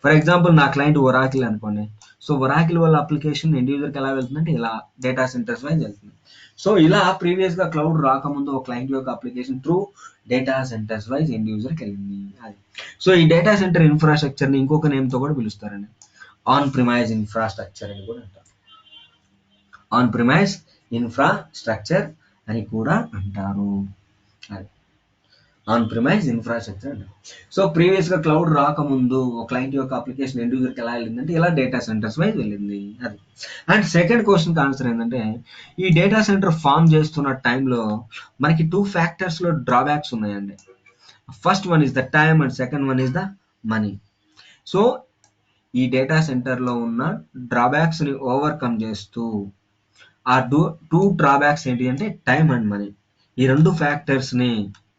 ఫర్ ఎగ్జాంపుల్ నా క్లయింట్ ఒరాకిల్ అనుకోండి. సో ఒరాకిల్ వాళ్ళ అప్లికేషన్ ఎండ్ యూజర్కి ఎలా వెళ్తుందంటే ఇలా డేటా సెంటర్స్ వైజ్ వెళ్తుంది. సో ఇలా ప్రీవియస్ గా క్లౌడ్ రాకముందు ఒక క్లయింట్ యొక్క application through data centres wise end యూజర్కి వెళ్ళింది. అది సో ఈ డేటా సెంటర్ ఇన్ఫ్రాస్ట్రక్చర్ ని ఇంకొక నేమ్ తో కూడా పిలుస్తారండి, ఆన్ ప్రిమైజ్ ఇన్ఫ్రాస్ట్రక్చర్ అని కూడా అంటారు. ఆన్ ప్రిమైజ్ ఇన్ఫ్రాస్ట్రక్చర్ అని కూడా అంటారు. అది ఆన్ ప్రిమైజ్ ఇన్ఫ్రాస్ట్రక్చర్ అంటారు. సో ప్రీవియస్ గా క్లౌడ్ రాకముందు ఒక క్లయింట్ యొక్క అప్లికేషన్ ఎండ్ యూజర్కి ఎలా వెళ్ళిందంటే ఇలా డేటా సెంటర్స్ వైజ్ వెళ్ళింది. అది అండ్ సెకండ్ క్వశ్చన్ ఆన్సర్ ఏంటంటే ఈ డేటా సెంటర్ ఫామ్ చేస్తున్న టైంలో మనకి 2 ఫ్యాక్టర్స్ లో డ్రాబ్యాక్స్ ఉన్నాయండి. First one is the time and second one is the money. So ఈ డేటా సెంటర్ లో ఉన్న డ్రాబ్యాక్స్ ని ఓవర్కమ్ చేస్తూ ఆ టూ డ్రాబ్యాక్స్ ఏంటి అంటే టైం అండ్ మనీ, ఈ 2 ఫ్యాక్టర్స్ ని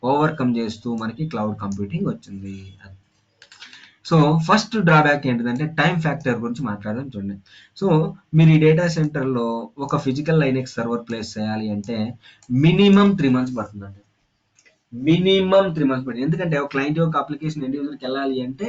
ఓవర్కమ్ చేస్తూ మనకి క్లౌడ్ కంప్యూటింగ్ వచ్చింది. సో ఫస్ట్ డ్రాబ్యాక్ ఏంటిదంటే టైం ఫ్యాక్టర్ గురించి మాట్లాడదాం చూడండి. సో మీరు ఈ డేటా సెంటర్ లో ఒక ఫిజికల్ లైనెక్స్ సర్వర్ ప్లేస్ చేయాలి అంటే మినిమం 3 months పడుతుందండి. మినిమం 3 months పడుతుంది. ఎందుకంటే ఒక క్లయింట్ యొక్క అప్లికేషన్ ఎండ్ యూజర్కి వెళ్ళాలి అంటే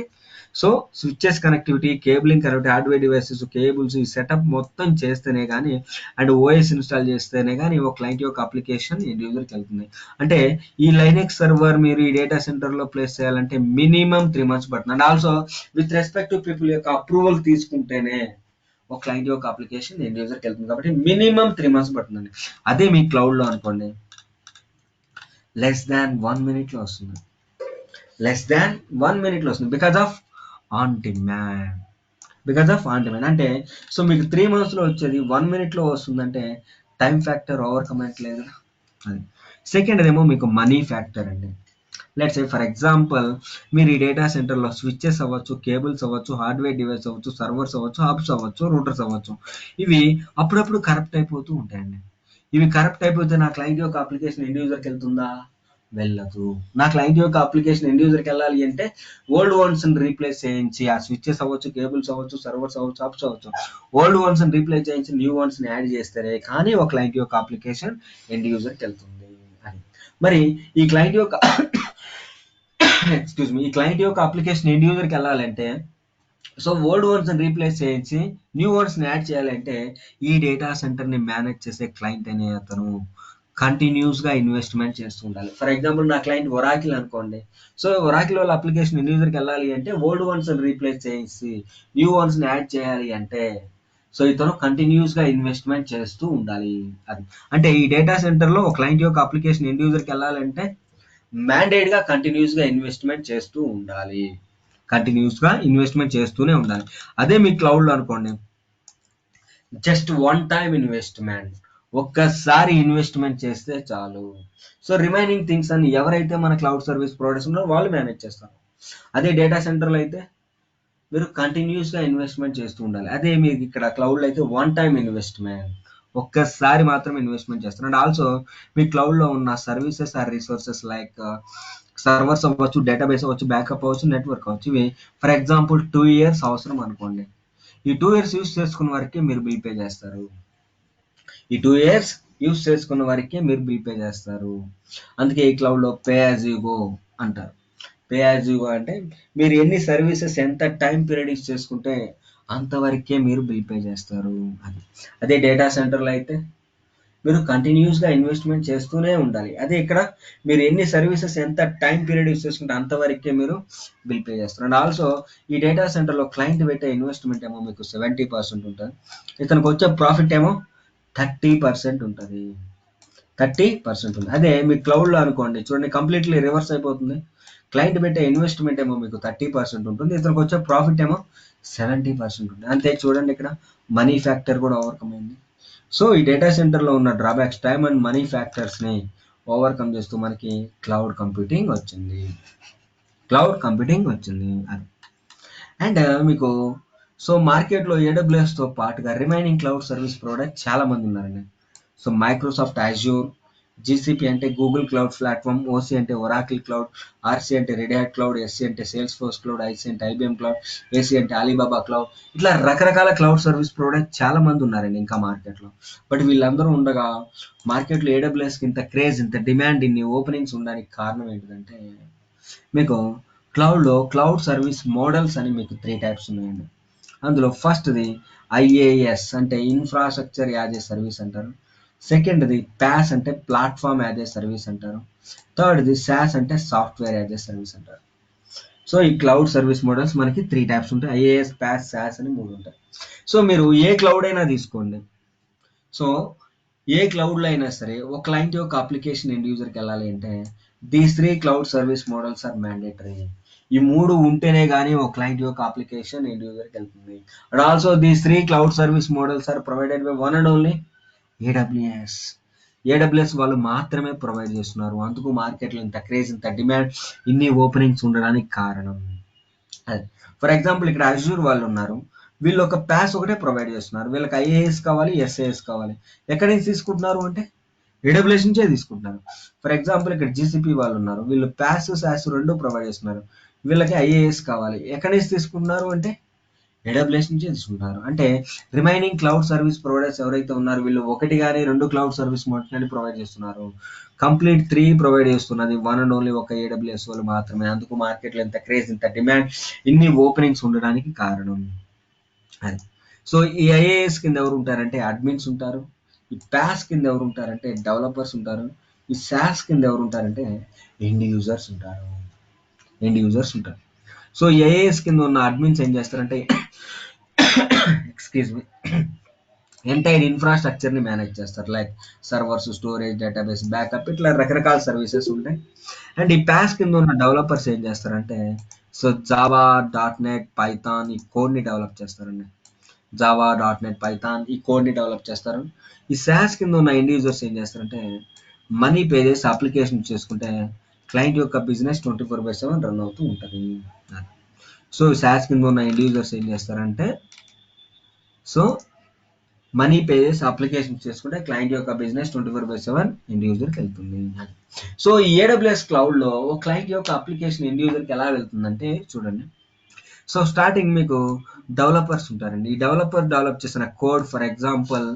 so switches connectivity, cabling connectivity, hardware devices, cables, ఈ సెటప్ మొత్తం చేస్తేనే కానీ అండ్ ఓఎస్ ఇన్స్టాల్ చేస్తేనే కానీ ఒక క్లయింట్ యొక్క అప్లికేషన్ ఎండ్ యూజర్కి వెళ్తుంది. అంటే ఈ లైనెక్స్ సర్వర్ మీరు ఈ డేటా సెంటర్ లో ప్లేస్ చేయాలంటే మినిమం 3 months పడుతుంది. And also with respect to people యొక్క అప్రూవల్ తీసుకుంటేనే ఒక క్లయింట్ యొక్క అప్లికేషన్ ఎండ్ యూజర్కి వెళ్తుంది. కాబట్టి మినిమం 3 months పడుతుందండి. అదే మీ క్లౌడ్ లో అనుకోండి less than 1 minute లో వస్తుంది. less than 1 minute లో వస్తుంది బికాస్ ఆఫ్ ఆన్ డిమాండ్. అంటే సో మీకు 3 months లో వచ్చేది 1 minute లో వస్తుందంటే టైం ఫ్యాక్టర్ ఓవర్కమ్ అయ్యట్లేదు. అది సెకండ్ ఏమో మీకు మనీ ఫ్యాక్టర్ అండి. లెట్స్ సే ఫర్ ఎగ్జాంపుల్ మీరు ఈ డేటా సెంటర్ లో స్విచెస్ అవ్వచ్చు, కేబుల్స్ అవ్వచ్చు, హార్డ్వేర్ డివైస్ అవ్వచ్చు, సర్వర్స్ అవ్వచ్చు, హబ్స్ అవ్వచ్చు, రూటర్స్ అవ్వచ్చు, ఇవి అప్పుడప్పుడు కరప్ట్ అయిపోతూ ఉంటాయండి. ఇవి కరప్ట్ అయిపోతే నా క్లయింట్ యొక్క అప్లికేషన్ ఎండ్ యూజర్కి వెళ్తుందా? వెళ్ళదు. నా క్లయింట్ యొక్క అప్లికేషన్ ఎండ్ యూజర్కి వెళ్ళాలి అంటే ఓల్డ్ వన్స్ ని రీప్లేస్ చేయించి ఆ స్విచెస్ అవ్వచ్చు, కేబుల్స్ అవ్వచ్చు, సర్వర్స్ అవ్వచ్చు, హబ్స్ అవ్వచ్చు, ఓల్డ్ వన్స్ ని రీప్లేస్ చేయించి న్యూ వన్స్ ని యాడ్ చేస్తారే కానీ ఒక క్లయింట్ యొక్క అప్లికేషన్ ఎండ్ యూజర్కి వెళ్తుంది. అని మరి ఈ క్లయింట్ యొక్క ఈ క్లయింట్ యొక్క అప్లికేషన్ ఎండ్ యూజర్కి వెళ్ళాలంటే సో ఓల్డ్ వన్స్ ని రీప్లేస్ చేయించి న్యూ వన్స్ ని యాడ్ చేయాలంటే ఈ డేటా సెంటర్ ని మేనేజ్ చేసే క్లయింట్ అనే అతను కంటిన్యూస్ గా ఇన్వెస్ట్మెంట్ చేస్తూ ఉండాలి. ఫర్ ఎగ్జాంపుల్ నా క్లయింట్ ఒరాకిల్ అనుకోండి. సో ఒరాకిల్ వాళ్ళ అప్లికేషన్ ఎండ్ యూజర్కి వెళ్ళాలి అంటే ఓల్డ్ వన్స్ ని రీప్లేస్ చేసి న్యూ వన్స్ ని యాడ్ చేయాలి అంటే సో ఇతను కంటిన్యూస్ గా ఇన్వెస్ట్మెంట్ చేస్తూ ఉండాలి. అది అంటే ఈ డేటా సెంటర్ లో ఒక క్లయింట్ యొక్క అప్లికేషన్ ఎండ్ యూజర్కి వెళ్ళాలంటే మ్యాండేట్ గా కంటిన్యూస్ గా ఇన్వెస్ట్మెంట్ చేస్తూ ఉండాలి. కంటిన్యూస్ గా ఇన్వెస్ట్మెంట్ చేస్తూనే ఉండాలి. అదే మీ క్లౌడ్ లో అనుకోండి జస్ట్ వన్ టైం ఇన్వెస్ట్మెంట్, ఒక్కసారి ఇన్వెస్ట్మెంట్ చేస్తే చాలు. సో రిమైనింగ్ థింగ్స్ అన్ని ఎవరైతే మన క్లౌడ్ సర్వీస్ ప్రొవైడర్స్ ఉన్నారో వాళ్ళు మేనేజ్ చేస్తారు. అదే డేటా సెంటర్లో అయితే మీరు కంటిన్యూస్ గా ఇన్వెస్ట్మెంట్ చేస్తూ ఉండాలి. అదే మీకు ఇక్కడ క్లౌడ్ లో అయితే వన్ టైం ఇన్వెస్ట్మెంట్, ఒక్కసారి మాత్రం ఇన్వెస్ట్మెంట్ చేస్తారు. అండ్ ఆల్సో మీ క్లౌడ్ లో ఉన్న services or resources like servers అవ్వచ్చు, డేటాబేస్ అవ్వచ్చు, బ్యాకప్ అవ్వచ్చు, నెట్వర్క్ అవ్వచ్చు, ఇవి ఫర్ ఎగ్జాంపుల్ 2 years అవసరం అనుకోండి. ఈ 2 years యూస్ చేసుకున్న వరకే మీరు బిల్ పే చేస్తారు. ఈ 2 years యూస్ చేసుకున్న వరకే మీరు బిల్ పే చేస్తారు. అందుకే ఈ క్లౌడ్ లో పే యాజ్ యూ గో అంటారు. పే యాజ్ యూ గో అంటే మీరు ఎన్ని సర్వీసెస్ ఎంత టైం పీరియడ్ యూస్ చేసుకుంటే అంతవరకే మీరు బిల్ పే చేస్తారు. అదే డేటా సెంటర్లో అయితే మీరు కంటిన్యూస్ గా ఇన్వెస్ట్మెంట్ చేస్తూనే ఉండాలి. అదే ఇక్కడ మీరు ఎన్ని సర్వీసెస్ ఎంత టైం పీరియడ్ యూస్ చేసుకుంటే అంతవరకే మీరు బిల్ పే చేస్తారు. అండ్ ఆల్సో ఈ డేటా సెంటర్ లో క్లయింట్ పెట్టే ఇన్వెస్ట్మెంట్ ఏమో మీకు 70% ఉంటుంది. ఇతనికి వచ్చే ప్రాఫిట్ ఏమో 30% ఉంటుంది. 30% ఉంది. అదే మీ క్లౌడ్ లో అనుకోండి చూడండి కంప్లీట్లీ రివర్స్ అయిపోతుంది. క్లయింట్ పెట్టే ఇన్వెస్ట్మెంట్ ఏమో మీకు 30% ఉంటుంది, ఇతనికి వచ్చే ప్రాఫిట్ ఏమో 70% ఉంటుంది. అంతే చూడండి ఇక్కడ మనీ ఫ్యాక్టర్ కూడా ఓవర్కమ్ అయింది. సో ఈ డేటా సెంటర్ లో ఉన్న drawbacks time and money factors ని ఓవర్కమ్ చేస్తూ మనకి క్లౌడ్ కంప్యూటింగ్ వచ్చింది. అది అండ్ మీకు సో మార్కెట్ లో AWS తో పాటుగా రిమైనింగ్ క్లౌడ్ సర్వీస్ ప్రొవైడర్ చాలా మంది ఉన్నారండి. సో మైక్రోసాఫ్ట్ అజ్యూర్, జీసీపీ అంటే గూగుల్ క్లౌడ్ ప్లాట్ఫామ్, ఓసీ అంటే ఒరాకిల్ క్లౌడ్, ఆర్సీ అంటే రెడ్ హ్యాట్ క్లౌడ్, ఎస్సీ అంటే సేల్స్ ఫోర్స్ క్లౌడ్, ఐసీ అంటే ఐబిఎం క్లౌడ్, ఏసీ అంటే అలీబాబా క్లౌడ్. ఇట్లా రకరకాల క్లౌడ్ సర్వీస్ ప్రొవైడర్ చాలా మంది ఉన్నారండి ఇంకా మార్కెట్లో. బట్ వీళ్ళందరూ ఉండగా మార్కెట్లో ఏడబ్ల్యూఎస్కి ఇంత క్రేజ్, ఇంత డిమాండ్, ఇన్ని ఓపెనింగ్స్ ఉండడానికి కారణం ఏంటిదంటే మీకు క్లౌడ్లో క్లౌడ్ సర్వీస్ మోడల్స్ అని మీకు 3 టైప్స్ ఉన్నాయండి. అందులో ఫస్ట్ది ఐఏఎస్ అంటే ఇన్ఫ్రాస్ట్రక్చర్ యాజ్ ఏ సర్వీస్ అంటారు. సెకండ్ది ప్యాస్ అంటే ప్లాట్ఫామ్ యాజ్ ఏ సర్వీస్ అంటారు. థర్డ్ది సాస్ అంటే సాఫ్ట్వేర్ యాజ్ ఏ సర్వీస్ అంటారు. సో ఈ క్లౌడ్ సర్వీస్ మోడల్స్ మనకి 3 టైప్స్ ఉంటాయి. ఐఏఎస్, ప్యాస్, సాస్ అని 3 ఉంటాయి. సో మీరు ఏ క్లౌడ్ అయినా తీసుకోండి. సో ఏ క్లౌడ్లో అయినా సరే ఒక క్లయింట్ యొక్క అప్లికేషన్ ఎండ్ యూజర్కి వెళ్ళాలి అంటే these 3 cloud service models are mandatory. ఈ 3 ఉంటేనే కానీ ఒక క్లయింట్ యొక్క అప్లికేషన్ ఎండ్ యూజర్కి వెళ్తుంది. And also these 3 cloud service models are provided by one and only AWS. AWS వాళ్ళు మాత్రమే ప్రొవైడ్ చేస్తున్నారు. అందుకు మార్కెట్లో ఇంత క్రేజ్, ఇంత డిమాండ్, ఇన్ని ఓపెనింగ్స్ ఉండడానికి కారణం అది. ఫర్ ఎగ్జాంపుల్ ఇక్కడ అజ్యూర్ వాళ్ళు ఉన్నారు. వీళ్ళు ఒక ప్యాస్ ఒకటే ప్రొవైడ్ చేస్తున్నారు. వీళ్ళకి ఐఏఎస్ కావాలి, ఎస్ఏఎస్ కావాలి. ఎక్కడి నుంచి తీసుకుంటున్నారు అంటే ఏడబ్ల్యూఎస్ నుంచే తీసుకుంటున్నారు. ఫర్ ఎగ్జాంపుల్ ఇక్కడ జీసీపీ వాళ్ళు ఉన్నారు. వీళ్ళు ప్యాస్, సాస్ రెండు ప్రొవైడ్ చేస్తున్నారు. వీళ్ళకి ఐఏఎస్ కావాలి. ఎక్కడి నుంచి తీసుకుంటున్నారు అంటే ఏడబ్ల్యూఎస్ నుంచే తీసుకుంటారు. అంటే రిమైనింగ్ క్లౌడ్ సర్వీస్ ప్రొవైడర్స్ ఎవరైతే ఉన్నారో వీళ్ళు ఒకటి కానీ 2 క్లౌడ్ సర్వీస్ మోడల్ని ప్రొవైడ్ చేస్తున్నారు. కంప్లీట్ 3 ప్రొవైడ్ చేస్తున్నది వన్ అండ్ ఓన్లీ ఒక ఏడబ్ల్యూఎస్ వాళ్ళు మాత్రమే. అందుకు మార్కెట్లో ఇంత క్రేజ్, ఇంత డిమాండ్, ఇన్ని ఓపెనింగ్స్ ఉండడానికి కారణం అది. సో ఈ ఐఏఎస్ కింద ఎవరు ఉంటారంటే అడ్మిన్స్ ఉంటారు. ఈ ప్యాస్ కింద ఎవరు ఉంటారంటే డెవలపర్స్ ఉంటారు. ఈ సాస్ కింద ఎవరు ఉంటారంటే ఎండ్ యూజర్స్ ఉంటారు. సో ఏఏఎస్ కింద ఉన్న అడ్మిన్స్ ఏం చేస్తారంటే ఎక్స్క్యూజ్ మీ ఎంటైర్ ఇన్ఫ్రాస్ట్రక్చర్ని మేనేజ్ చేస్తారు. Like servers, storage, database, backup, ఇట్లా రకరకాల సర్వీసెస్ ఉంటాయి. అండ్ ఈ ప్యాస్ కింద ఉన్న డెవలపర్స్ ఏం చేస్తారంటే సో జావా, .NET, పైథాన్ ఈ కోడ్ని డెవలప్ చేస్తారండి. జావా, .NET, పైథాన్ ఈ కోడ్ని డెవలప్ చేస్తారు. ఈ సాస్ కింద ఉన్న ఎండ్ యూజర్స్ ఏం చేస్తారంటే మనీ పే చేసి అప్లికేషన్ చేసుకుంటే క్లయింట్ యొక్క బిజినెస్ 24/7 రన్ అవుతూ ఉంటుంది. సో సాస్ కింద ఉన్న ఎండ్ యూజర్స్ ఏం చేస్తారంటే సో మనీ పే చేసి అప్లికేషన్ చేసుకుంటే క్లయింట్ యొక్క బిజినెస్ 24/7 ఎండ్ యూజర్కి వెళ్తుంది. సో ఈ ఏడబ్ల్యూఎస్ క్లౌడ్లో ఒక క్లయింట్ యొక్క అప్లికేషన్ ఎండ్ యూజర్కి ఎలా వెళ్తుందంటే చూడండి. సో స్టార్టింగ్ మీకు డెవలపర్స్ ఉంటారండి. ఈ డెవలపర్ డెవలప్ చేసిన కోడ్ ఫర్ ఎగ్జాంపుల్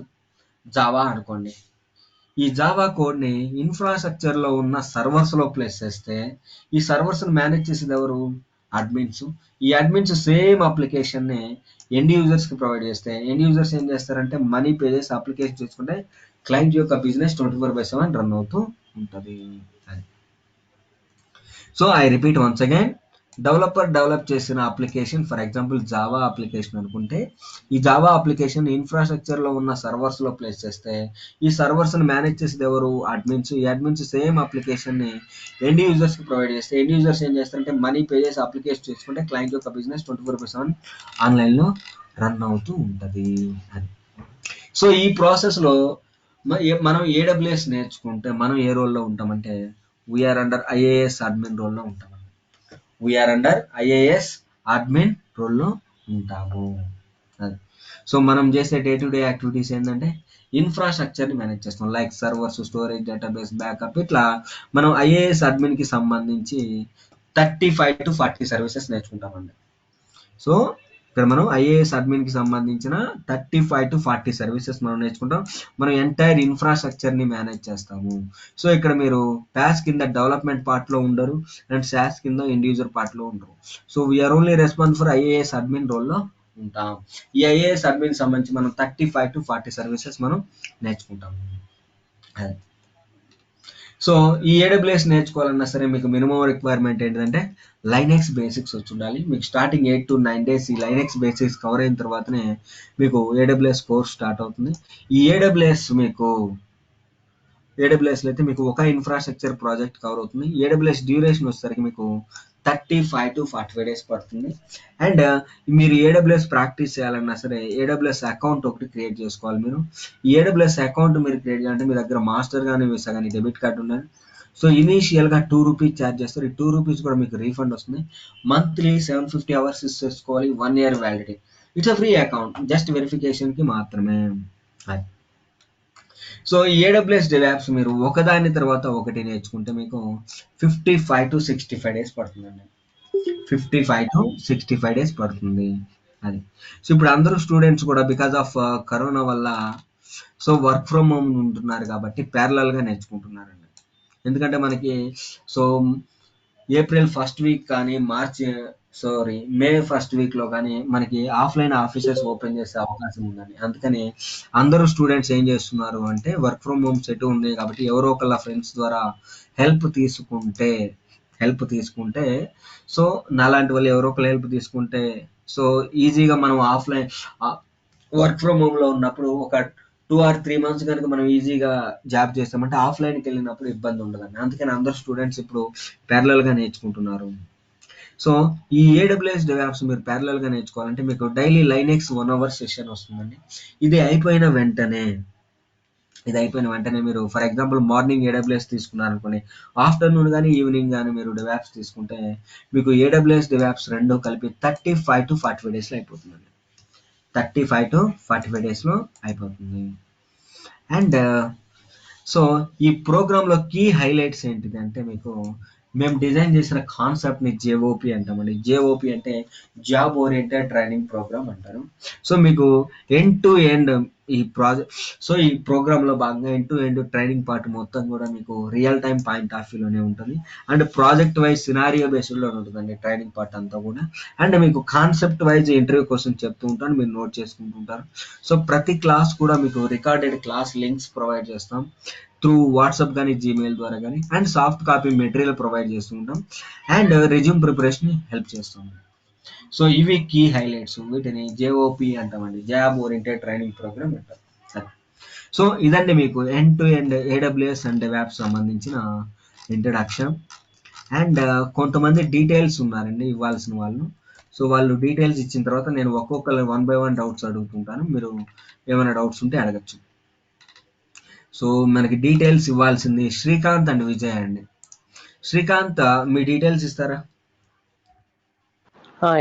జావా అనుకోండి. ఈ జావా కోడ్ని ఇన్ఫ్రాస్ట్రక్చర్లో ఉన్న సర్వర్స్లో ప్లేస్ చేస్తే ఈ సర్వర్స్ని మేనేజ్ చేసేది ఎవరు? అడ్మిన్స్. ఈ అడ్మిన్స్ సేమ్ అప్లికేషన్ని ఎండ్ యూజర్స్కి ప్రొవైడ్ చేస్తే ఎండ్ యూజర్స్ ఏం చేస్తారంటే మనీ పే చేసి అప్లికేషన్ చేసుకుంటే క్లయింట్ యొక్క బిజినెస్ 24/7 రన్ అవుతూ ఉంటుంది. So I repeat once again, developer develop చేసిన application for example Java application అనుకుంటే ఈ జావా అప్లికేషన్ ఇన్ఫ్రాస్ట్రక్చర్లో ఉన్న సర్వర్స్లో ప్లేస్ చేస్తే ఈ సర్వర్స్ని మేనేజ్ చేసేది ఎవరు? అడ్మిన్స్. ఈ అడ్మిన్స్ సేమ్ అప్లికేషన్ని ఎండ్ యూజర్స్కి ప్రొవైడ్ చేస్తే ఎండ్ యూజర్స్ ఏం చేస్తారంటే మనీ పే చేసి అప్లికేషన్ చేసుకుంటే క్లయింట్ యొక్క బిజినెస్ 24/7 ఆన్లైన్లో రన్ అవుతూ ఉంటుంది అది. సో ఈ ప్రాసెస్లో మనం ఏడబ్ల్యూఎస్ నేర్చుకుంటే మనం ఏ రోల్లో ఉంటామంటే వీఆర్ అండర్ ఐఏఎస్ అడ్మిన్ రోల్లో ఉంటాం. వీఆర్ అండర్ ఐఏఎస్ అడ్మిన్ రోల్లో ఉంటాము అది. సో మనం చేసే డే టు డే యాక్టివిటీస్ ఏంటంటే ఇన్ఫ్రాస్ట్రక్చర్ని మేనేజ్ చేస్తాం. Like servers, storage, database, backup, ఇట్లా మనం ఐఏఎస్ అడ్మిన్కి సంబంధించి 35 to 40 సర్వీసెస్ నేర్చుకుంటామండి. సో ఇక్కడ మనం ఐఏఎస్ అడ్మిన్కి సంబంధించిన 35 to 40 సర్వీసెస్ మనం నేర్చుకుంటాం. మనం ఎంటైర్ ఇన్ఫ్రాస్ట్రక్చర్ని మేనేజ్ చేస్తాము. సో ఇక్కడ మీరు ప్యాస్ కింద డెవలప్మెంట్ పార్ట్లో ఉండరు అండ్ సాస్ కింద ఎండ్ యూజర్ పార్ట్లో ఉండరు. So we are only responsible for IaaS admin రోల్లో ఉంటాం. ఈ ఐఏఎస్ అడ్మిన్ సంబంధించి మనం 35 to 40 సర్వీసెస్ మనం నేర్చుకుంటాము. సో ఈ ఏడబ్ల్యూఎస్ నేర్చుకోవాలన్నా సరే మీకు మినిమం రిక్వైర్మెంట్ ఏంటంటే లైనెక్స్ బేసిక్స్ వచ్చి ఉండాలి. మీకు స్టార్టింగ్ 8 to 9 days ఈ లైనెక్స్ బేసిక్స్ కవర్ అయిన తర్వాతనే మీకు ఏడబ్ల్యూఎస్ కోర్స్ స్టార్ట్ అవుతుంది. ఈ ఏడబ్ల్యూఎస్లో అయితే మీకు ఒక ఇన్ఫ్రాస్ట్రక్చర్ ప్రాజెక్ట్ కవర్ అవుతుంది. ఏడబ్ల్యూఎస్ డ్యూరేషన్ వచ్చేసరికి మీకు 35 to 45 days పడుతుంది. అండ్ మీరు ఏడబ్ల్యూఎస్ ప్రాక్టీస్ చేయాలన్నా సరే ఏడబ్ల్యూఎస్ అకౌంట్ ఒకటి క్రియేట్ చేసుకోవాలి. మీరు ఈ ఏడబ్ల్యూఎస్ అకౌంట్ మీరు క్రియేట్ చేయాలంటే మీ దగ్గర మాస్టర్ కానీ వీసా కానీ డెబిట్ కార్డు ఉండాలి. సో ఇనీషియల్గా ₹2 ఛార్జ్ చేస్తారు. ఈ ₹2 కూడా మీకు రీఫండ్ వస్తుంది. మంత్లీ 750 hours చేసుకోవాలి. 1 year వ్యాలిడిటీ. It's a free account, just వెరిఫికేషన్కి మాత్రమే. సో ఏడబ్ల్యూఎస్ డెవాప్స్ మీరు ఒకదాని తర్వాత ఒకటి నేర్చుకుంటే మీకు 55 to 65 డేస్ పడుతుందండి. 55 to 65 డేస్ పడుతుంది అది. సో ఇప్పుడు అందరూ స్టూడెంట్స్ కూడా బికాస్ ఆఫ్ కరోనా వల్ల సో వర్క్ ఫ్రమ్ హోమ్ ఉంటున్నారు కాబట్టి ప్యారలల్ గా నేర్చుకుంటున్నారండి. ఎందుకంటే మనకి సో ఏప్రిల్ ఫస్ట్ వీక్ కానీ మే ఫస్ట్ వీక్ లో కానీ మనకి ఆఫ్లైన్ ఆఫీసెస్ ఓపెన్ చేసే అవకాశం ఉందండి. అందుకని అందరూ స్టూడెంట్స్ ఏం చేస్తున్నారు అంటే వర్క్ ఫ్రమ్ హోమ్ సెట్ ఉంది కాబట్టి ఎవరో ఒకళ్ళ ఫ్రెండ్స్ ద్వారా హెల్ప్ తీసుకుంటే సో నాలాంటి వాళ్ళు ఎవరో ఒకళ్ళు హెల్ప్ తీసుకుంటే సో ఈజీగా మనం ఆఫ్లైన్ వర్క్ ఫ్రమ్ హోమ్ లో ఉన్నప్పుడు ఒక 2 or 3 months కనుక మనం ఈజీగా జాబ్ చేస్తామంటే ఆఫ్లైన్కి వెళ్ళినప్పుడు ఇబ్బంది ఉండదండి. అందుకని అందరు స్టూడెంట్స్ ఇప్పుడు ప్యారలల్ గా నేర్చుకుంటున్నారు. సో ఈ ఏడబ్ల్యూఎస్ డెవాప్స్ మీరు ప్యారలల్ గా నేర్చుకోవాలంటే మీకు డైలీ లైనెక్స్ 1 hour సెషన్ వస్తుందండి. ఇది అయిపోయిన వెంటనే మీరు ఫర్ ఎగ్జాంపుల్ మార్నింగ్ ఏడబ్ల్యూఎస్ తీసుకున్నారనుకోండి, ఆఫ్టర్నూన్ కానీ ఈవినింగ్ కానీ మీరు డెవాప్స్ తీసుకుంటే మీకు ఏడబ్ల్యూఎస్ డెవాప్స్ రెండు కలిపి 35 to 45 డేస్లో అయిపోతుందండి. 35 to 45 డేస్లో అయిపోతుంది. అండ్ సో ఈ ప్రోగ్రాంలో కీ హైలైట్స్ ఏంటిది అంటే మీకు మేము డిజైన్ చేసిన కాన్సెప్ట్ని జేఓపి అంటామండి. జేఓపి అంటే జాబ్ ఓరియంటెడ్ ట్రైనింగ్ ప్రోగ్రామ్ అంటారు. సో మీకు ఎండ్ టు ఎండ్ ఈ ప్రోగ్రాంలో భాగంగా end to end training part మొత్తం కూడా మీకు రియల్ టైం పాయింట్ ఆఫ్ వ్యూలోనే ఉంటుంది. అండ్ ప్రాజెక్ట్ వైజ్ సినారియో బేస్డ్లో ఉంటుందండి ట్రైనింగ్ పార్ట్ అంతా కూడా. అండ్ మీకు కాన్సెప్ట్ వైజ్ ఇంటర్వ్యూ కోసం చెప్తూ ఉంటాను, మీరు నోట్ చేసుకుంటుంటారు. సో ప్రతి క్లాస్ కూడా మీకు రికార్డెడ్ క్లాస్ లింక్స్ ప్రొవైడ్ చేస్తాం త్రూ వాట్సాప్ కానీ జీమెయిల్ ద్వారా కానీ. And soft copy material provide చేస్తూ ఉంటాం. అండ్ రెజ్యూమ్ ప్రిపరేషన్ హెల్ప్ చేస్తాం. సో ఇవి కీ హైలైట్స్, వీటిని జేఓపి అంటామండి, జాబ్ ఓరియంటెడ్ ట్రైనింగ్ ప్రోగ్రామ్ అంటాం. సో ఇదండి మీకు end to end AWS and DevOps సంబంధించిన ఇంట్రడక్షన్. అండ్ కొంతమంది డీటెయిల్స్ ఉన్నారండి ఇవ్వాల్సిన వాళ్ళు. సో వాళ్ళు డీటెయిల్స్ ఇచ్చిన తర్వాత నేను ఒక్కొక్కరు 1 by 1 డౌట్స్ అడుగుతుంటాను, మీరు ఏమైనా డౌట్స్ ఉంటే అడగచ్చు. సో మనకి డీటెయిల్స్ ఇవ్వాల్సింది శ్రీకాంత్ అండ్ విజయ్ అండి. శ్రీకాంత్ మీ డీటెయిల్స్ ఇస్తారా?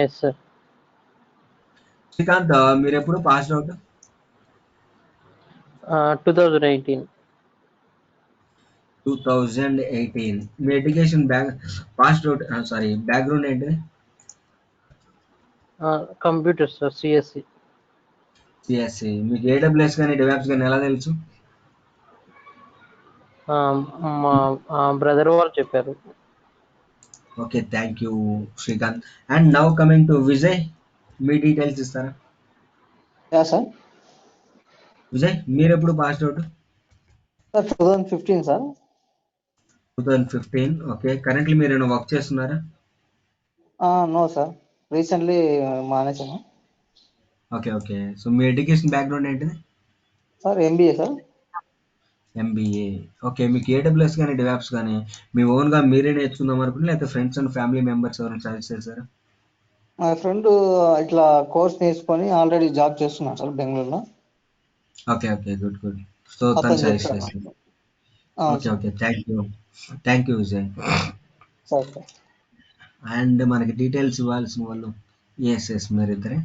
Yes sir. శ్రీకాంత్ మీరు ఎప్పుడు పాస్డ్ అవుట్? 2018. 2018. మీ ఎడ్యుకేషన్ పాస్డ్ అవుట్ బ్యాక్గ్రౌండ్ ఏంటి? Computer sir, CSC. సిఎస్సి. మీకు ఏడబ్ల్యూఎస్ కానీ డెవాప్స్ కానీ ఎలా తెలుసు? మా బ్రదర్ వాళ్ళు చెప్పారు. Okay, thank you Srikanth. And now coming to Vijay, మీ డీటెయిల్స్ ఇస్తారా? సార్. విజయ్ మీరు ఎప్పుడు passed out? Sir 2015 sir. 2015. Okay, currently మీరు ఏమైనా వర్క్ చేస్తున్నారా? నో సార్, రీసెంట్లీ మానేసాను. ఓకే. సో మీ ఎడ్యుకేషన్ బ్యాక్గ్రౌండ్ ఏంటిది? Sir MBA sir. MBA. Okay, మీకు ఏడబ్ల్యూఎస్ కానీ డెవాప్స్ కానీ మీ ఓన్గా మీరే నేర్చుకుందాం అనుకుంటే లేకపోతే ఫ్రెండ్స్ అండ్ ఫ్యామిలీ మెంబర్స్ ఎవరైనా సజెస్ట్ చేశారా? మా ఫ్రెండ్ ఇట్లా కోర్స్ నేర్చుకొని ఆల్రెడీ జాబ్ చేస్తున్నాను సార్ బెంగళూరులో. Okay, good. సో తను సజెస్ట్ చేశారు. Okay, thank you Vijay. Sir. And మనకి డీటెయిల్స్ ఇవ్వాల్సిన వాళ్ళు ఎస్ మీరిద్దరే.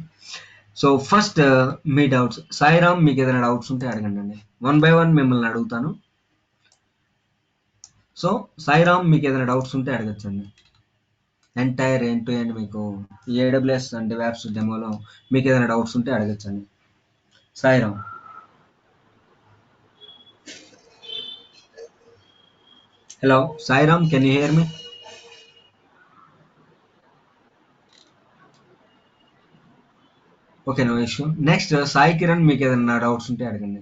సో ఫస్ట్ మీ డౌట్స్. సాయిరామ్ మీకు ఏదైనా డౌట్స్ ఉంటే అడగండి అండి, 1 by 1 మిమ్మల్ని అడుగుతాను. సో సాయిరామ్ మీకు ఏదైనా డౌట్స్ ఉంటే అడగచ్చండి. ఎంటైర్ ఎండ్ టు ఎండ్ మీకు ఏడబ్ల్యూఎస్ అండ్ డెవాప్స్ డెమోలో మీకు ఏదైనా డౌట్స్ ఉంటే అడగచ్చండి. Sairam. Hello Sairam, can you hear me? Okay, no issue. Next Sai Kiran, మీకు ఏదైనా డౌట్స్ ఉంటే అడగండి.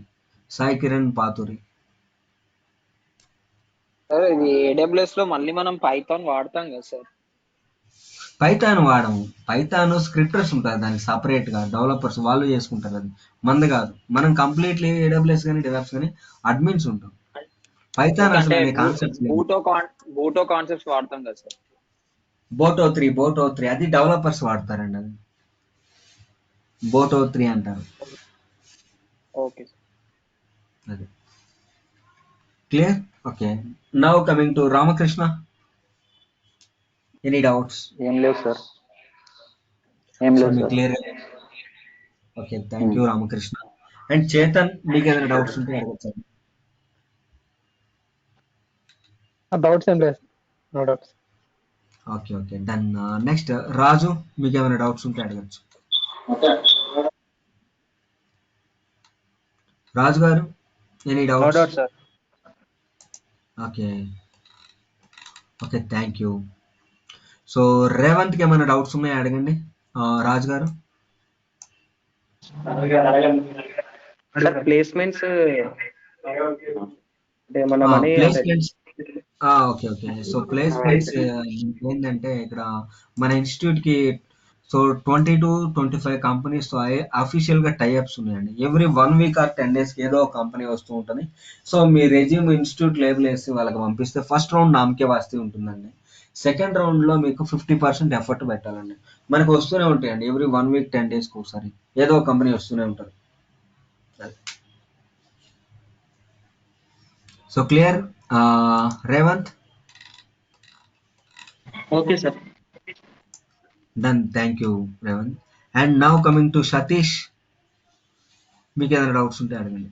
సాయి కిరణ్ పాతూరి. సార్ ఇది ఏడబ్ల్యూఎస్ లో మళ్ళీ మనం పైథాన్ వాడతాం కదా సార్? పైథాన్ వాడము. పైథాన్ స్క్రిప్టర్స్ ఉంటారు, దానికి సపరేట్ గా డెవలపర్స్ వాళ్ళు చేసుకుంటారు, అది మంది కాదు. మనం కంప్లీట్లీ ఏడబ్ల్యూఎస్ కానీ డెవాప్స్ కానీ అడ్మిన్స్ ఉంటాం. పైథాన్ అసలు కాన్సెప్ట్ బూటో కాన్సెప్ట్స్ వాడతాం కదా సార్? బోటో 3 అది డెవలపర్స్ వాడతారండి, అది బోటో 3 అంటారు. Okay sir. అది clear. Okay, now coming to Ramakrishna, any doubts? ఏం లేవు sir. Clear. Okay, thank you Ramakrishna. And Chetan, మీకు ఏదైనా డౌట్స్ ఉంటే అడగచ్చు. డౌట్స్ ఏం లేదు, no doubts. Okay okay done. Next Raju, మీకు ఏమైనా డౌట్స్ ఉంటే అడగచ్చు. Raju garu, any no doubts? Doubt sir. Okay okay, thank you. So రేవంత్కి ఏమైనా డౌట్స్ ఉన్నాయా అడగండి. రాజు గారు. సార్ ప్లేస్మెంట్స్ అంటే మన మనీ అంటే placements okay okay. So placements ఏంటంటే ఇక్కడ మన ఇన్స్టిట్యూట్ కి సో 20 to 25 కంపెనీస్ తో అఫీషియల్ గా టైఅప్స్ ఉన్నాయండి. ఎవ్రీ 1 week ఆర్ 10 days కి ఏదో ఒక కంపెనీ వస్తూ ఉంటుంది. సో మీ రెజ్యూమ్ ఇన్స్టిట్యూట్ లేబుల్ వేసి వాళ్ళకి పంపిస్తే ఫస్ట్ రౌండ్ నామకే వాస్తే ఉంటుందండి. సెకండ్ రౌండ్ లో మీకు 50% ఎఫర్ట్ పెట్టాలండి. మనకు వస్తూనే ఉంటాయండి ఎవ్రీ 1 week 10 days కి ఒకసారి ఏదో ఒక కంపెనీ వస్తూనే ఉంటుంది. So clear Revanth? Okay sir. Done. Thank you, Revan. And now coming to Satish. మీకు ఏదైనా డౌట్స్ ఉంటే అడగండి.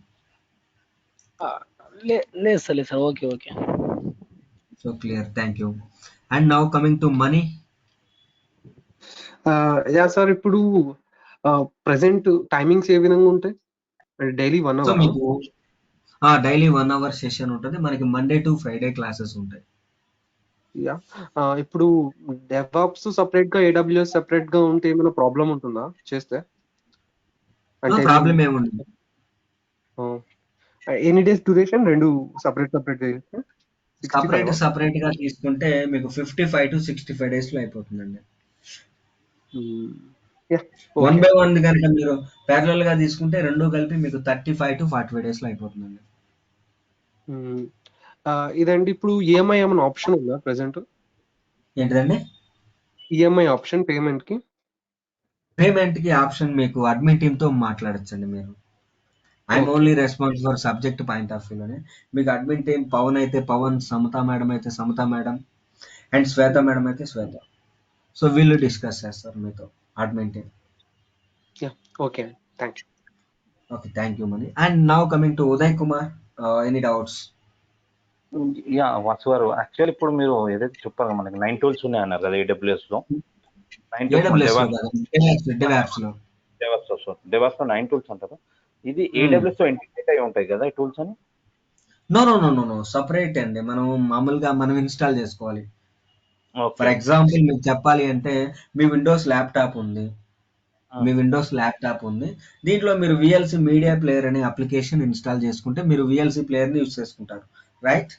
లేదు సార్, లేదు sir. Okay okay. So clear, thank you. And now coming to money. Yeah sir, ఇప్పుడు ప్రెసెంట్ టైమింగ్స్ ఏ విధంగా ఉంటాయి? Daily 1 so hour? మీకు డైలీ 1 hour సెషన్ ఉంటుంది. మనకి మండే టు ఫ్రైడే క్లాసెస్ ఉంటాయి. యా, ఇప్పుడు డెవాప్స్ సెపరేట్ గా, ఏడబ్ల్యూఎస్ సెపరేట్ గా ఉంటే ఏమైనా ప్రాబ్లం ఉంటుందా చేస్తే? అంటే ప్రాబ్లం ఏముండదు. ఎనీ డేస్ డ్యూరేషన్ రెండు సెపరేట్ సపరేట్ గా తీసుకుంటే మీకు 55 to 65 days లో అయిపోతుందండి. 1 by 1 కనుక మీరు ప్యారలల్ గా తీసుకుంటే రెండు కలిపి మీకు 35 to 45 days లో అయిపోతుందండి. ఇదండి, ఇప్పుడు ఈఎంఐ ఏమైనా ఆప్షన్ ఉందా ప్రెసెంట్? ఏంటిదండి? ఈఎంఐ ఆప్షన్ పేమెంట్ కి? పేమెంట్ కి ఆప్షన్ మీకు అడ్మిన్ టీమ్ తో మాట్లాడచ్చండి. మీరు I'm only responsible for subject point of వ్యూలోనే. మీకు అడ్మిన్ టీమ్ పవన్ అయితే పవన్, సమత మేడం అయితే Samatha madam, and Shweta madam అయితే శ్వేత. సో వీళ్ళు డిస్కస్ చేస్తారు మీతో, admin team. Okay, thank you. Okay, thank you Mani. And now coming to Uday Kumar, any doubts? Ya Vasu garu, actual ఇప్పుడు మీరు ఏదైతే చెప్పారు మనకి 9 tools ఉన్నాయి అన్నారు కదా AWS లో. డెవాప్స్ లో 9 tools అంటారు. ఇది AWS లో ఇంటిగ్రేట్ అయి ఉంటాయి కదా ఈ టూల్స్ అని? నో, సపరేట్ అండి. మనం మామూలుగా మనం ఇన్స్టాల్ చేసుకోవాలి. ఫర్ ఎగ్జాంపుల్ మీకు చెప్పాలి అంటే మీ విండోస్ ల్యాప్టాప్ ఉంది, దీంట్లో మీరు VLC మీడియా ప్లేయర్ అనే అప్లికేషన్ ఇన్స్టాల్ చేసుకుంటే మీరు VLC ప్లేయర్ ని యూజ్ చేసుకుంటారు, రైట్?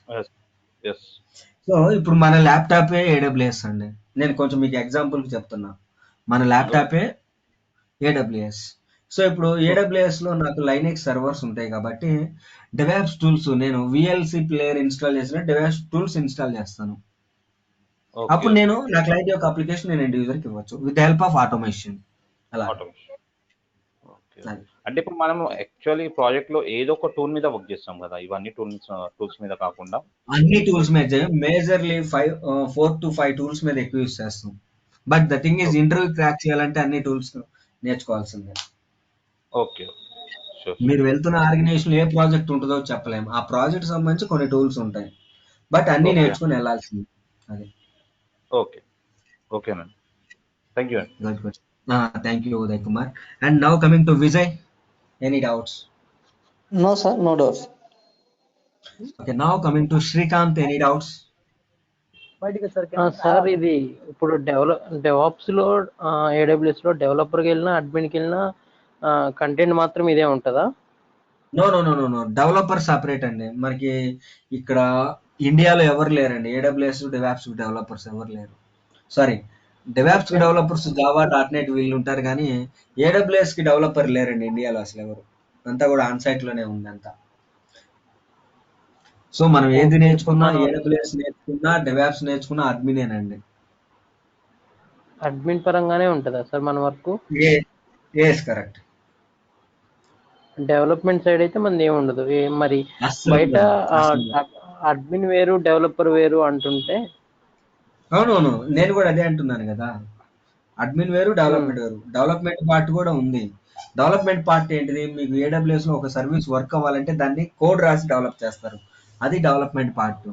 సో ఇప్పుడు మన ల్యాప్టాపే AWS అండి. నేను కొంచెం మీకు ఎగ్జాంపుల్ చెప్తున్నా. మన ల్యాప్టాపే AWS. సో ఇప్పుడు AWS లో నాకు లైనెక్స్ సర్వర్స్ ఉంటాయి కాబట్టి డెవాప్స్ టూల్స్, నేను VLC ప్లేయర్ ఇన్స్టాల్ చేసిన డెవాప్స్ టూల్స్ ఇన్స్టాల్ చేస్తాను. అప్పుడు నేను నా క్లయింట్ యొక్క అప్లికేషన్ నేను ఎండ్ యూజర్ కి ఇవ్వచ్చు విత్ హెల్ప్ ఆఫ్ ఆటోమేషన్. అలా అంటే ఇప్పుడు మనం యాక్చువల్లీ ప్రాజెక్ట్ లో ఏదో ఒక టూల్ మీద వర్క్ చేస్తాం కదా, ఇవన్నీ టూల్స్ మీద కాకుండా? అన్ని టూల్స్ మీద, మేజర్లీ 4 to 5 టూల్స్ మీద ఎక్కువ యూస్ చేస్తాం. But the thing is interview crack చేయాలంటే అన్ని టూల్స్ నేర్చుకోవాల్సిందే. ఓకే, మీరు వెళ్తున్న ఆర్గనైజేషన్ ఏ ప్రాజెక్ట్ ఉంటుందో చెప్పలేము. ఆ ప్రాజెక్ట్ సంబంధించి కొన్ని టూల్స్ ఉంటాయి, బట్ అన్ని నేర్చుకుని వెళ్ళాల్సింది. అది ఓకే ఓకేనండి, థ్యాంక్ యూ అండి. Good. Thank you Uday Kumar. And now coming to Vijay, any doubts? No sir, no doubts. Okay, now coming to Srikanth, any doubts? Sir ఇది ఇప్పుడు డెవాప్స్ లో AWS లో డెవలపర్కి వెళ్ళినా అడ్మిన్కి వెళ్ళినా కంటెంట్ మాత్రం ఇదే ఉంటుందా? నో, డెవలపర్ సపరేట్ అండి. మనకి ఇక్కడ ఇండియాలో ఎవరు లేరండి AWS డెవాప్స్ డెవలపర్స్ ఎవరు లేరు. సారీ, డెవాప్స్ డెవలపర్స్ java.net వీళ్ళు ఉంటారు కానీ AWS కి డెవలపర్ లేరండి ఇండియాలో అసలు ఎవరు. అంతా కూడా ఆన్ సైట్ లోనే ఉంది అంతా. సో మనం ఏది నేర్చుకున్నా, AWS నేర్చుకున్నా, డెవాప్స్ నేర్చుకున్నా అడ్మినేనండి. అడ్మిన్ పరంగానే ఉంటుందా సార్ మన వర్క్? కరెక్ట్. డెవలప్మెంట్ సైడ్ అయితే మనది ఏమి ఉండదు. మరి బయట అడ్మిన్ వేరు డెవలపర్ వేరు అంటుంటే? అవునవును, నేను కూడా అదే అంటున్నాను కదా. అడ్మిన్ వేరు, డెవలప్మెంట్ వేరు. డెవలప్మెంట్ పార్ట్ కూడా ఉంది. డెవలప్మెంట్ పార్ట్ ఏంటిది? మీకు AWS లో ఒక సర్వీస్ వర్క్ అవ్వాలంటే దాన్ని కోడ్ రాసి డెవలప్ చేస్తారు. అది డెవలప్మెంట్ పార్ట్.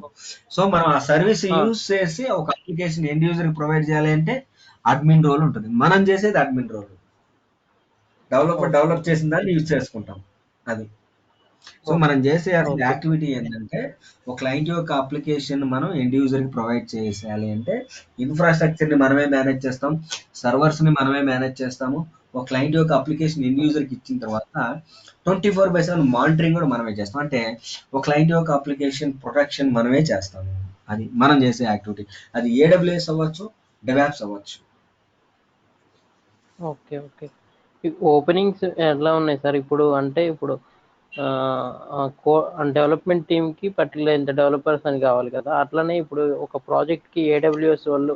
సో మనం ఆ సర్వీస్ యూజ్ చేసి ఒక అప్లికేషన్ ఎండ్ యూజర్ ప్రొవైడ్ చేయాలి అంటే అడ్మిన్ రోల్ ఉంటుంది. మనం చేసేది అడ్మిన్ రోల్. డెవలపర్ డెవలప్ చేసిన దాన్ని యూజ్ చేసుకుంటాం. అది. సో మనం చేసే అసలు యాక్టివిటీ ఏంటంటే ఒక క్లయింట్ యొక్క అప్లికేషన్ మనం ఎండ్ యూజర్ కి ప్రొవైడ్ చేసేయాలి అంటే ఇన్ఫ్రాస్ట్రక్చర్ ని మనమే మేనేజ్ చేస్తాం, సర్వర్స్ ని మనమే మేనేజ్ చేస్తాము. ఒక క్లయింట్ యొక్క అప్లికేషన్ ఎండ్ యూజర్ కి ఇచ్చిన తర్వాత 24/7 మానిటరింగ్ కూడా మనమే చేస్తాం. అంటే ఒక క్లయింట్ యొక్క అప్లికేషన్ ప్రొటెక్షన్ మనమే చేస్తాము. అది మనం చేసే యాక్టివిటీ. అది AWS అవ్వచ్చు, డెవాప్స్ అవ్వచ్చు. Okay okay. ఓపెనింగ్స్ ఎలా ఉన్నాయి సార్ ఇప్పుడు? అంటే ఇప్పుడు డెవలప్మెంట్ టీమ్ కి పర్టికులర్ ఇంత డెవలపర్స్ అని కావాలి కదా, అట్లనే ఇప్పుడు ఒక ప్రాజెక్ట్ కి AWS వాళ్ళు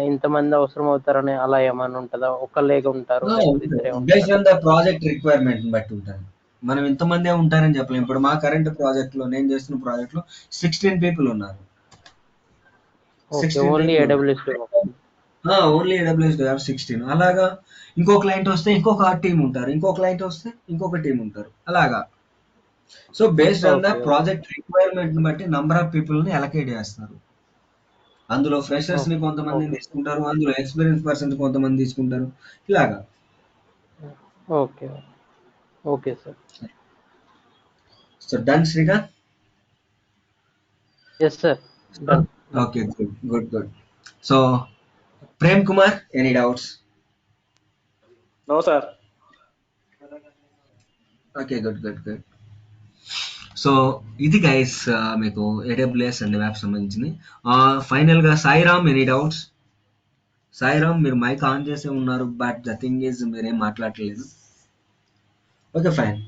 ఇంతమంది అవసరం అవుతారని అలా ఏమైనా ఉంటుందా? ఒకళ్ళేగా ఉంటారు, ఇద్దరే బేస్డ్ ఉంటారు? ఆన్ ద ప్రాజెక్ట్ రిక్వైర్మెంట్ బట్టి ఉంటుంది. మనం ఇంతమందే ఉంటారని చెప్పలేం. ఇప్పుడు మా కరెంట్ ప్రాజెక్ట్ లో నేను చేస్తున్న ప్రాజెక్ట్ లో 16 పీపుల్ ఉన్నారు. Okay, only AWS only AWS 16. అలాగా ఇంకో క్లయింట్ వస్తే ఇంకొక టీం ఉంటారు, ఇంకో క్లయింట్ వస్తే ఇంకొక టీం ఉంటారు, అలాగా. So based on the project requirement బట్టి నంబర్ ఆఫ్ పీపుల్ ని అలకేట్ చేస్తారు. అందులో ఫ్రెషర్స్ ని కొంతమంది తీసుకుంటారు, అందులో ఎక్స్పీరియన్స్ పర్సన్ కొంతమంది తీసుకుంటారు, ఇలాగా. Okay okay sir. So done Srikanth. Yes sir, done. Okay, good. So Prem Kumar, any doubts? No sir. Okay, good. So ఇది గైస్ మీకు AWS అండ్ వెబ్ సంబంధించింది. ఫైనల్ గా సాయిరామ్, ఎనీ డౌట్స్? సాయిరామ్ మీరు మైక్ ఆన్ చేసే ఉన్నారు, బట్ ద థింగ్ ఈజ్ మీరేం మాట్లాడలేదు. Okay fine.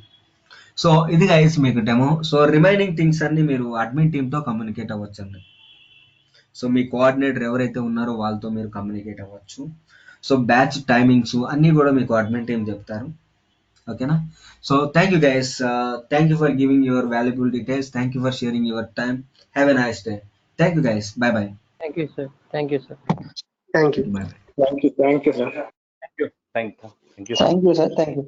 So ఇది గైస్ మీకు డెమో. సో రిమైనింగ్ థింగ్స్ అన్ని మీరు అడ్మిన్ టీమ్ తో కమ్యూనికేట్ అవ్వచ్చు అండి. సో మీ కోఆర్డినేటర్ ఎవరైతే ఉన్నారో వాళ్ళతో మీరు కమ్యూనికేట్ అవ్వచ్చు. సో బ్యాచ్ టైమింగ్స్ అన్నీ కూడా మీకు అడ్మిన్ టీమ్ చెప్తారు. ఓకేనా? So thank you guys. Thank you for giving your valuable details. Thank you for sharing your time. Have a nice day. Thank you guys. By. Thank you sir. Thank you sir. Thank you. By. Thank you sir. Thank you. Thank you sir. Thank you.